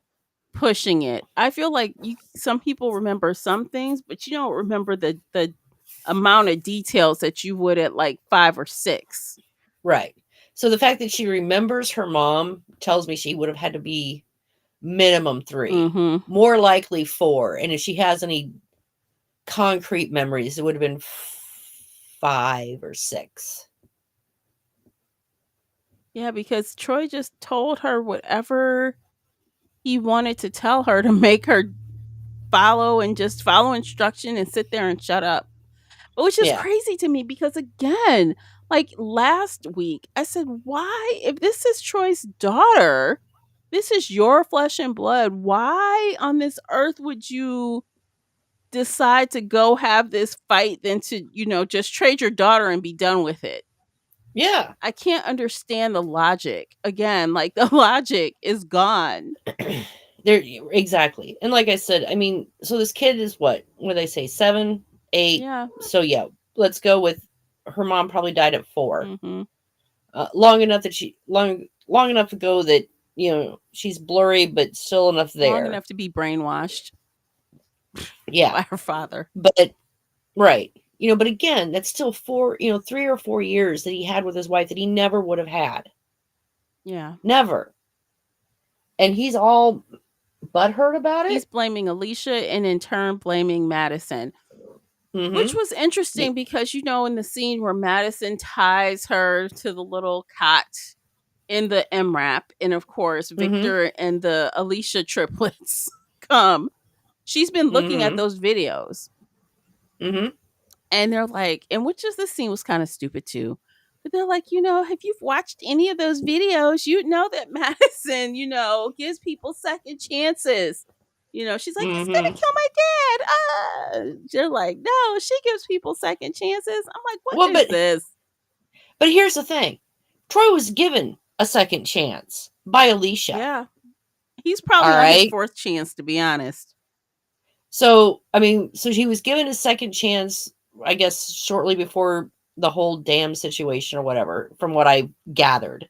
pushing it. I feel like some people remember some things, but you don't remember the amount of details that you would at like 5 or 6. Right. So the fact that she remembers her mom tells me she would have had to be minimum 3, Mm-hmm. more likely 4. And if she has any concrete memories, it would have been 5 or 6. Yeah, because Troy just told her whatever he wanted to tell her to make her follow and just follow instruction and sit there and shut up. Which is Yeah. crazy to me because again, like last week, I said, why, if this is Troy's daughter, this is your flesh and blood, why on this earth would you decide to go have this fight than to, just trade your daughter and be done with it? Yeah. I can't understand the logic. Again, like the logic is gone. There, exactly. And like I said, I mean, so this kid is what they say, 7, 8. Yeah. So yeah, let's go with her mom probably died at 4. Hmm. Long enough that long enough ago that she's blurry, but still enough Long there. enough to be brainwashed Yeah, by her father. but right. But again, that's still 3 or 4 years that he had with his wife that he never would have had. Yeah. Never. And he's all butthurt about He's it. blaming Alicia and in turn blaming Madison, which Mm-hmm. was interesting because, in the scene where Madison ties her to the little cot in the MRAP, and of course, Mm-hmm. Victor and the Alicia triplets come, she's been looking at Mm-hmm. those videos Mm-hmm. and they're like, and which is, this scene was kind of stupid too. But they're like, if you've watched any of those videos, you know that Madison, gives people second chances. She's like, he's gonna Mm-hmm. kill my dad. They're like, no, she gives people second chances. I'm like, what Well, is but this? here's the thing. Troy was given a second chance by Alicia. Yeah, he's All probably on his right. fourth chance, to be honest. So, I mean, so he was given a second chance, I guess, shortly before the whole dam situation or whatever, from what I gathered.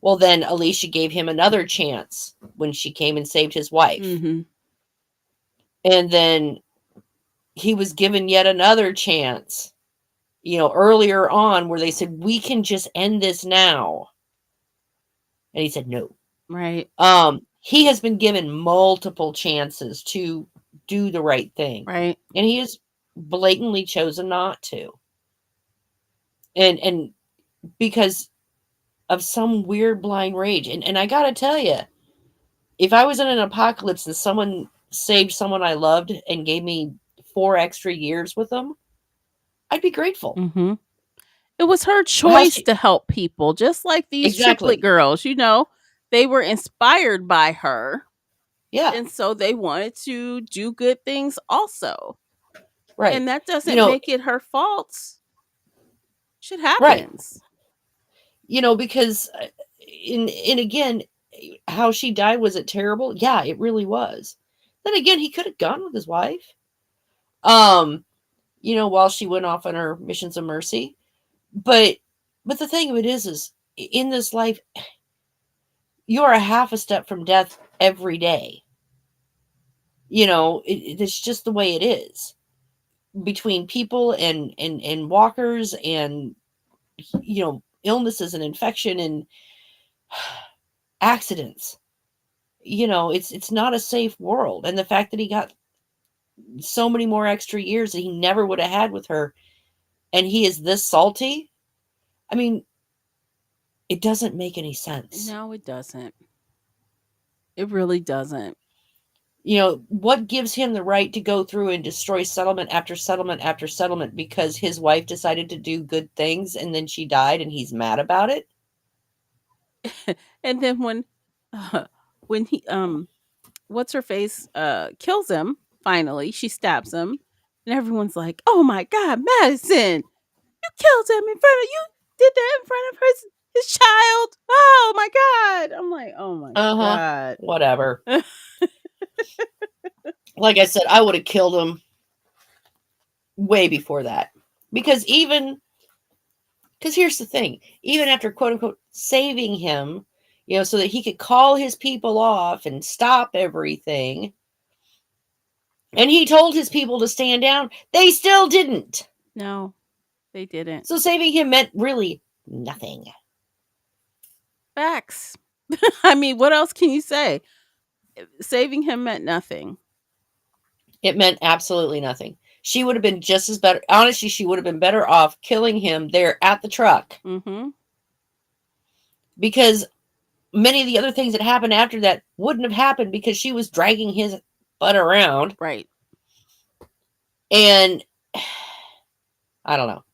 Well, then Alicia gave him another chance when she came and saved his wife. Mm-hmm. And then he was given yet another chance, earlier on where they said, we can just end this now. And he said, no. Right. He has been given multiple chances to do the right thing. Right. And he has blatantly chosen not to. And because of some weird blind rage. And I gotta tell you, if I was in an apocalypse and someone saved someone I loved and gave me 4 extra years with them, I'd be grateful. Mm-hmm. It was her How choice she to help people, just like these triplet exactly. girls. They were inspired by her, Yeah, and so they wanted to do good things also. right. And that You doesn't know, make it her fault. Shit right. happens. Because in again, how she died, was it terrible? Yeah, it really was. Then again, he could have gone with his wife. Um, while she went off on her missions of mercy. But the thing of it is in this life, you are a half a step from death every day. It's just the way it is between people and walkers and illnesses and infection and accidents. It's not a safe world, and the fact that he got so many more extra years that he never would have had with her, and he is this salty. I mean, it doesn't make any sense. No, it doesn't. It really doesn't. What gives him the right to go through and destroy settlement after settlement after settlement because his wife decided to do good things and then she died and he's mad about it? And then when he what's her face kills him, finally she stabs him, and everyone's like, oh my god, Madison, you killed him in front of you, did that in front of his child, oh my god. I'm like, oh my Uh-huh. god. Whatever. Like I said, I would have killed him way before that. Because here's the thing, even after quote unquote saving him, so that he could call his people off and stop everything, and he told his people to stand down, they still didn't. No, they didn't. So saving him meant really nothing. Facts. I mean, what else can you say? Saving him meant nothing. It meant absolutely nothing. She would have been just as better. Honestly, she would have been better off killing him there at the truck, Mm-hmm. because many of the other things that happened after that wouldn't have happened because she was dragging his butt around. Right. And I don't know.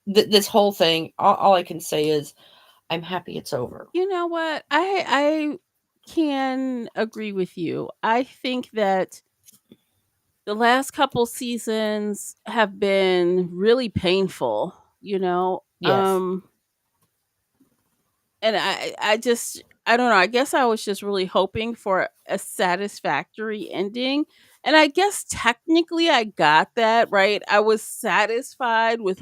This whole thing, all I can say is I'm happy it's over. You know what? I can agree with you. I think that the last couple seasons have been really painful, you know. Yes. And I just I don't know. I guess I was just really hoping for a satisfactory ending. And I guess technically I got that, right? I was satisfied with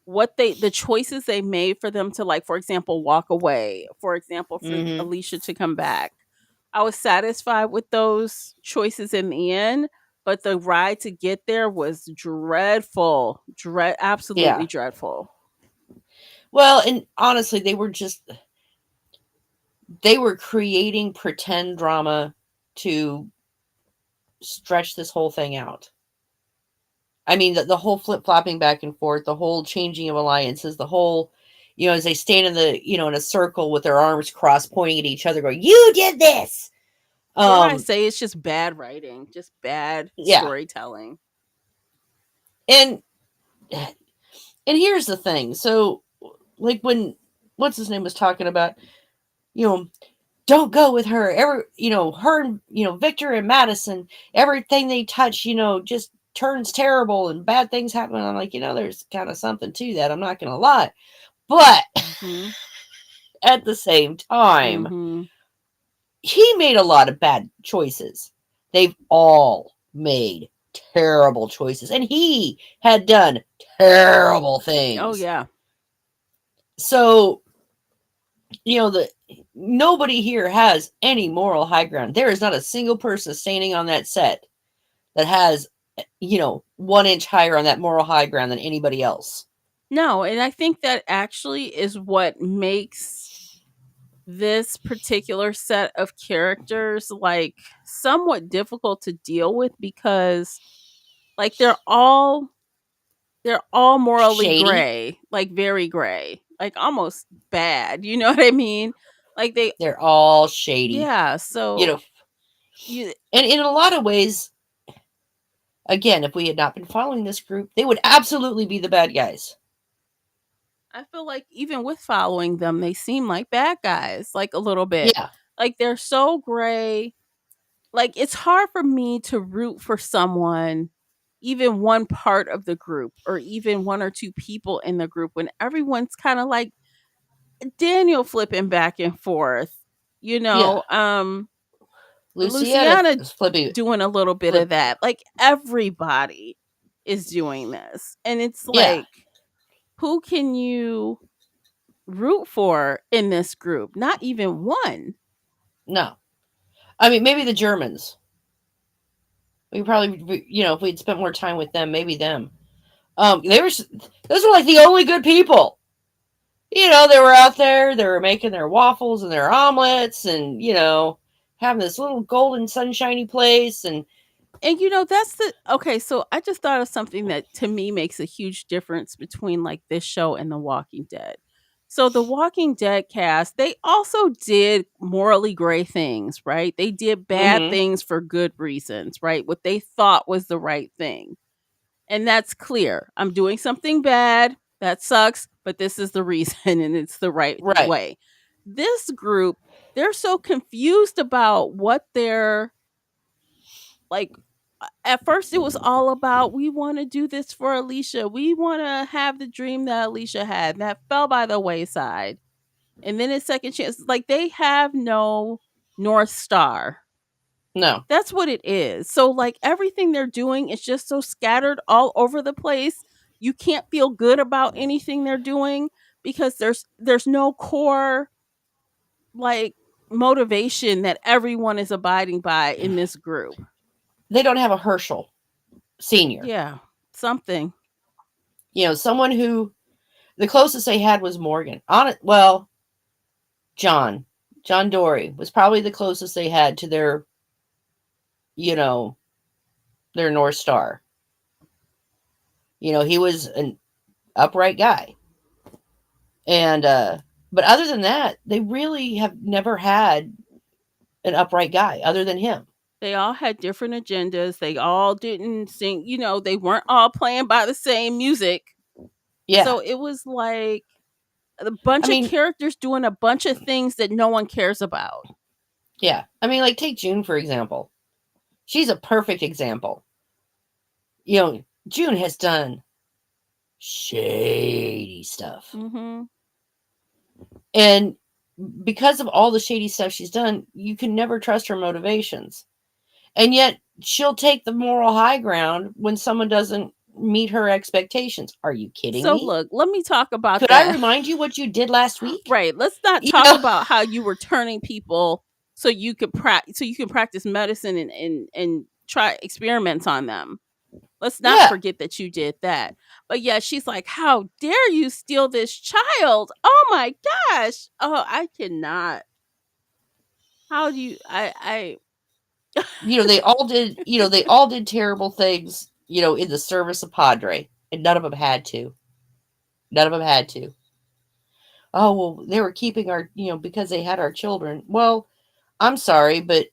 what the choices they made for them to, like, for example, walk away, for example, for Mm-hmm. Alicia to come back. I was satisfied with those choices in the end, but the ride to get there was dreadful. Absolutely Yeah. dreadful. Well, and honestly, they were creating pretend drama to stretch this whole thing out. I mean, the whole flip flopping back and forth, the whole changing of alliances, the whole, as they stand in in a circle with their arms crossed, pointing at each other, going, "You did this." Dare I Um, say it's just bad writing, just bad yeah, storytelling. and here's the thing. So, like when what's his name was talking about, you know, don't go with her. Her, and, Victor and Madison, everything they touch, just turns terrible and bad things happen. I'm like, there's kind of something to that. I'm not going to lie. But Mhm. at the same time, Mhm. he made a lot of bad choices. They've all made terrible choices, and he had done terrible Oh things. yeah. So, the nobody here has any moral high ground. There is not a single person standing on that set that has, 1 inch higher on that moral high ground than anybody else. No, and I think that actually is what makes this particular set of characters, like, somewhat difficult to deal with, because, like, they're all morally Shady. gray, like very gray, like almost bad. You know what I mean? Like they They're all shady. Yeah, You so know, you and in a lot of ways, again, if we had not been following this group, they would absolutely be the bad guys. I feel like even with following them, they seem like bad guys, like a little bit. Yeah. Like they're so gray. Like it's hard for me to root for someone, even one part of the group, or even one or two people in the group, when everyone's kind of like Daniel flipping back and forth, you Yeah. know, Luciana Luciana is flippy. doing a little bit of Flip. that. Like everybody is doing this. And it's Yeah. like, who can you root for in this group? Not even one. No. I mean, maybe the Germans. We probably, if we'd spent more time with them, maybe them. Those were like the only good people. They were out there, they were making their waffles and their omelets and, having this little golden sunshiny place. And And that's the okay. So I just thought of something that to me makes a huge difference between like this show and The Walking Dead. So the Walking Dead cast, they also did morally gray things, right? They did bad mm-hmm, things for good reasons, right? What they thought was the right thing. And that's clear. I'm doing something bad. That sucks, but this is the reason and it's the right right. way. This group, they're so confused about what they're like. At first it was all about, we want to do this for Alicia. We want to have the dream that Alicia had. That fell by the wayside. And then it's second chance. Like they have no North Star. No, That's what it is. So like everything they're doing is just so scattered all over the place. You can't feel good about anything they're doing because there's no core, like, motivation that everyone is abiding by in this group. they don't have a Herschel Senior. Yeah, something. Someone who The closest they had was Morgan. On it, well, John Dory was probably the closest they had to you know, their North Star. He was an upright guy. And but other than that, they really have never had an upright guy other than him. They all had different agendas. They all didn't sing, they weren't all playing by the same music. Yeah. So it was like a I bunch of mean, characters doing a bunch of things that no one cares about. yeah. I mean, like take June for example. She's a perfect example. June has done shady stuff. Mhm. And because of all the shady stuff she's done, you can never trust her motivations. And yet she'll take the moral high ground when someone doesn't meet her expectations. Are you kidding So me? look, let me talk about Could I that. remind you what you did last week? Right. Let's not You talk know? about how you were turning people so you can practice medicine and try experiments on them. Let's not Yeah. forget that you did that. But yeah, she's like, "How dare you steal this child? Oh my gosh. Oh, I cannot. How do you They all did terrible things, in the service of Padre. And none of them had to. None of them had to. Oh, well, they were keeping because they had our children. Well, I'm sorry, but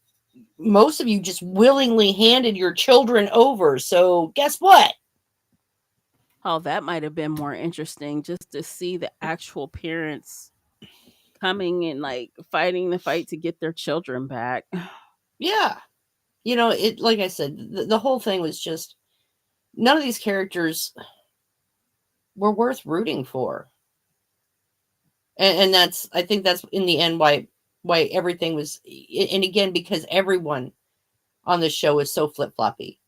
most of you just willingly handed your children over. So guess what? Oh, that might have been more interesting just to see the actual parents coming and like fighting the fight to get their children back. Yeah. It like I said, the whole thing was just none of these characters were worth rooting for. And I think that's in the end why everything was, and again, because everyone on the show is so flip-floppy.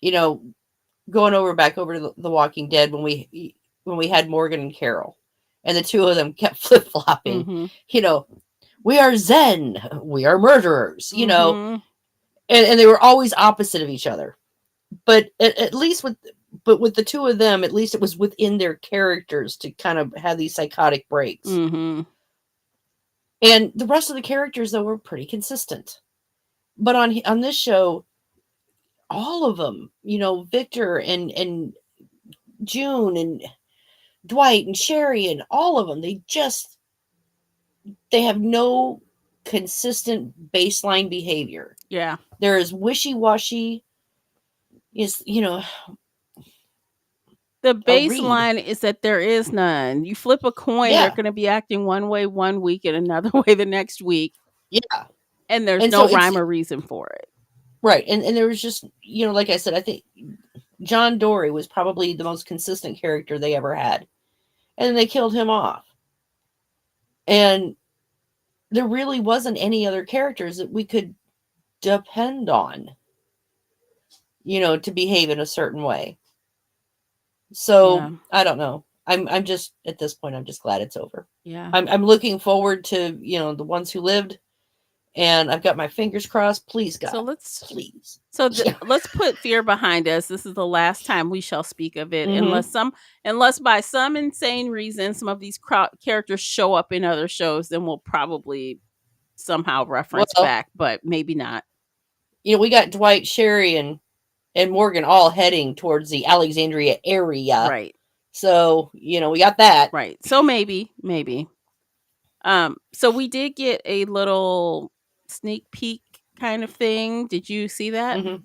You know, Going back over to the Walking Dead when we had Morgan and Carol, and the two of them kept flip-flopping. Mhm. You know, we are Zen, we are murderers, Mhm. and they were always opposite of each other. But at least with the two of them, at least it was within their characters to kind of have these psychotic breaks. Mhm. And the rest of the characters though were pretty consistent. But on this show, all of them, Victor and June and Dwight and Sherry and all of them, they have no consistent baseline behavior. Yeah. They're as wishy-washy as, The a reed. baseline is that there is none. You flip a coin, they're Yeah. going to be acting one way one week and another way the next week, Yeah. and there's And so no it's rhyme or reason for it. right. And there was just, like I said, I think John Dory was probably the most consistent character they ever had. And then they killed him off. And there really wasn't any other characters that we could depend on, to behave in a certain way. So Yeah. I don't know. I'm just at this point, I'm just glad it's over. Yeah. I'm looking forward to, the ones who lived, and I've got my fingers crossed. Please, So God, let's please. let's put fear behind us. This is the last time we shall speak of it, Mm-hmm. unless by some insane reason some of these characters show up in other shows, then we'll probably somehow reference Well, back, but maybe not. we got Dwight, Sherry, and Morgan all heading towards the Alexandria area. Right. So, we got that. Right. So maybe. So we did get a little sneak peek kind of thing. Did you see that? Mm-hmm.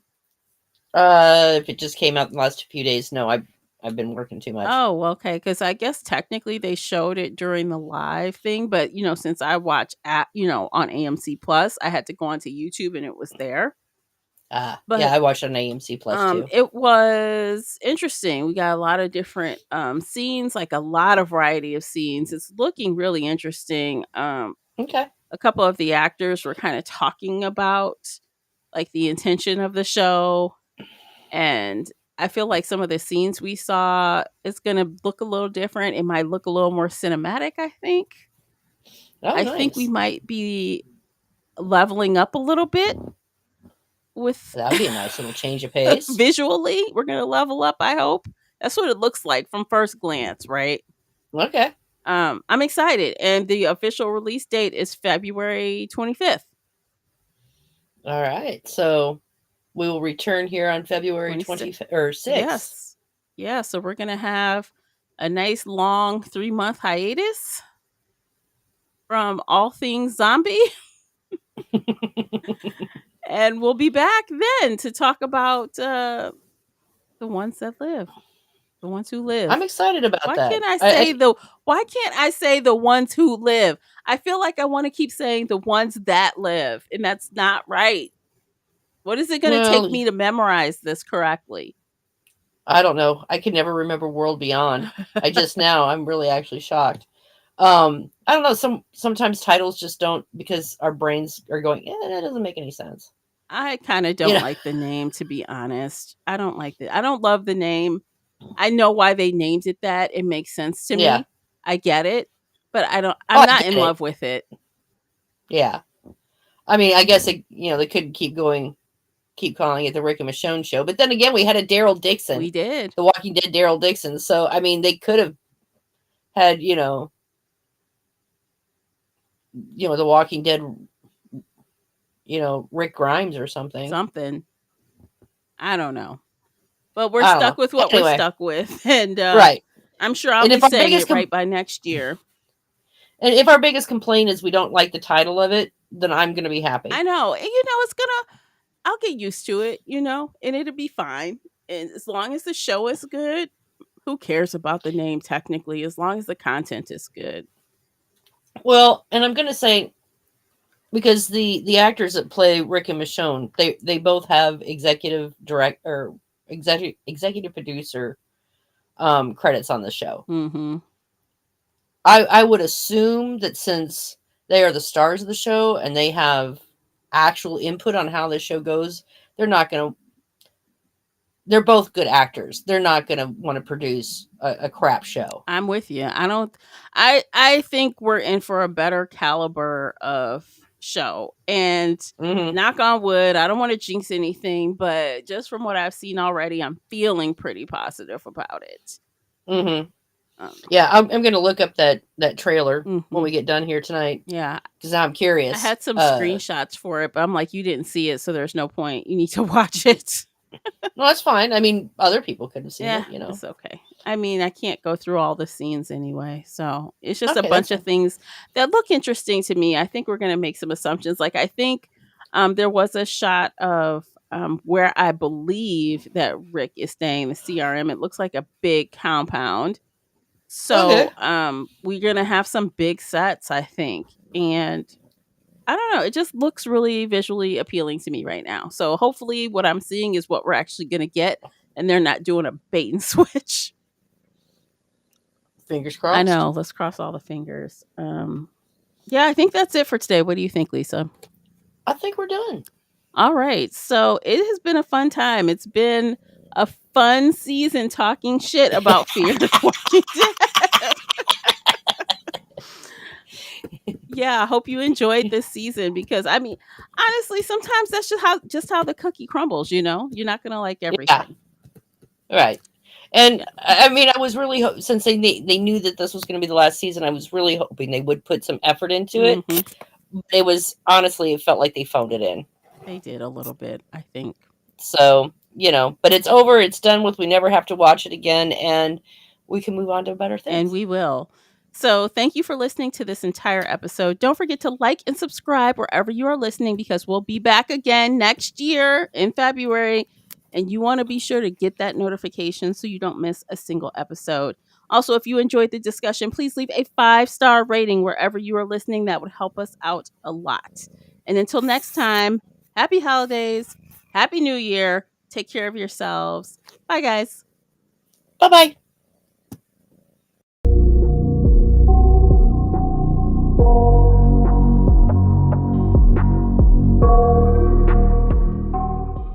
If it just came out in the last few days, no, I've been working too much. Oh, okay. Because I guess technically they showed it during the live thing, but since I watch on AMC Plus, I had to go onto YouTube and it was there. Yeah, But I watched on AMC Plus too. it was interesting. We got a lot of different scenes, like a lot of variety of scenes. It's looking really interesting. Okay. A couple of the actors were kind of talking about like the intention of the show, and I feel like some of the scenes we saw it's going to look a little different. It might look a little more cinematic, I think. Oh, I think we nice. might be leveling up a little bit with That would be a nice little change of pace. visually. We're going to level up, I hope. That's what it looks like from first glance, right? Okay. I'm excited, and the official release date is February 25th. All right. So we will return here on February 26th. 20th or 6th. Yes. Yeah, so we're going to have a nice long 3-month hiatus from all things zombie, and we'll be back then to talk about the ones that live, the ones who I'm live. excited about Why that. can't I say the why can't I say the ones who live? I feel like I want to keep saying the ones that live, and that's not right. What is it going to take Well, me to memorize this correctly? I don't know. I can never remember World Beyond. I just now I'm really actually shocked. I don't know. Sometimes titles just don't, because our brains are going, yeah, that doesn't make any sense. I kind of You don't know? like the name, to be honest. I don't like it. I don't love the name. I know why they named it that. It makes sense to Yeah. me. I get it, but I don't. Oh, I'm I not get in it. love with it. Yeah. I mean, I guess they couldn't keep calling it the Rick and Michonne show. But then again, we had a Daryl Dixon, We did. the Walking Dead Daryl Dixon. So I mean, they could have had the Walking Dead, Rick Grimes or something. Something. I don't know. But we're I don't stuck know. with what we're Anyway, stuck with. And right. I'm sure I'll And be if our saying biggest it right by next year. and if our biggest complaint is we don't like the title of it, then I'm going to be happy. I know. And I'll get used to it, and it'll be fine. And as long as the show is good, who cares about the name technically, as long as the content is good. Well, and I'm going to say, because the actors that play Rick and Michonne, they both have executive producer credits on the show. Mm-hmm. I would assume that since they are the stars of the show and they have actual input on how the show goes, they're not going to. They're both good actors. They're not going to want to produce a crap show. I'm with you. I think we're in for a better caliber of show. And Hmm. knock on wood, I don't want to jinx anything, but just from what I've seen already, I'm feeling pretty positive about it. Hmm. Um, Yeah, I'm going to look up that trailer when mhm. we get done here tonight, Yeah, because I'm I curious. had some screenshots for it, but I'm like, you didn't see it, so there's no point. You need to watch it. No, that's fine. I mean, other people could have seen Yeah, it. it's okay. I mean, I can't go through all the scenes anyway. So it's just a Okay, that's bunch of fine. things that look interesting to me. I think we're going to make some assumptions. Like, I think there was a shot of where I believe that Rick is staying, the CRM. It looks like a big compound. Okay. So we're going to have some big sets, I think. And I don't know. It just looks really visually appealing to me right now. So hopefully, what I'm seeing is what we're actually going to get, and they're not doing a bait and switch. Fingers I crossed. know. Let's cross all the fingers. Yeah, I think that's it for today. What do you think, Lisa? I think we're done. All right. So it has been a fun time. It's been a fun season talking shit about Fear the Walking Dead. Yeah, I hope you enjoyed this season because I mean, honestly, sometimes that's just how the cookie crumbles. You're not gonna like Yeah. everything. Right. And Yeah. I mean, I was really since they knew that this was going to be the last season, I was really hoping they would put some effort into it. Hmm. It was honestly, it felt like they phoned it in. They did a little bit, I think. So, but it's over, it's done with. We never have to watch it again, and we can move on to better And things. we will. So, thank you for listening to this entire episode. Don't forget to like and subscribe wherever you are listening because we'll be back again next year in February. And you want to be sure to get that notification so you don't miss a single episode. Also, if you enjoyed the discussion, please leave a 5-star rating wherever you are listening. That would help us out a lot. And until next time, happy holidays, happy new year. Take care of yourselves. Bye, guys. Bye bye.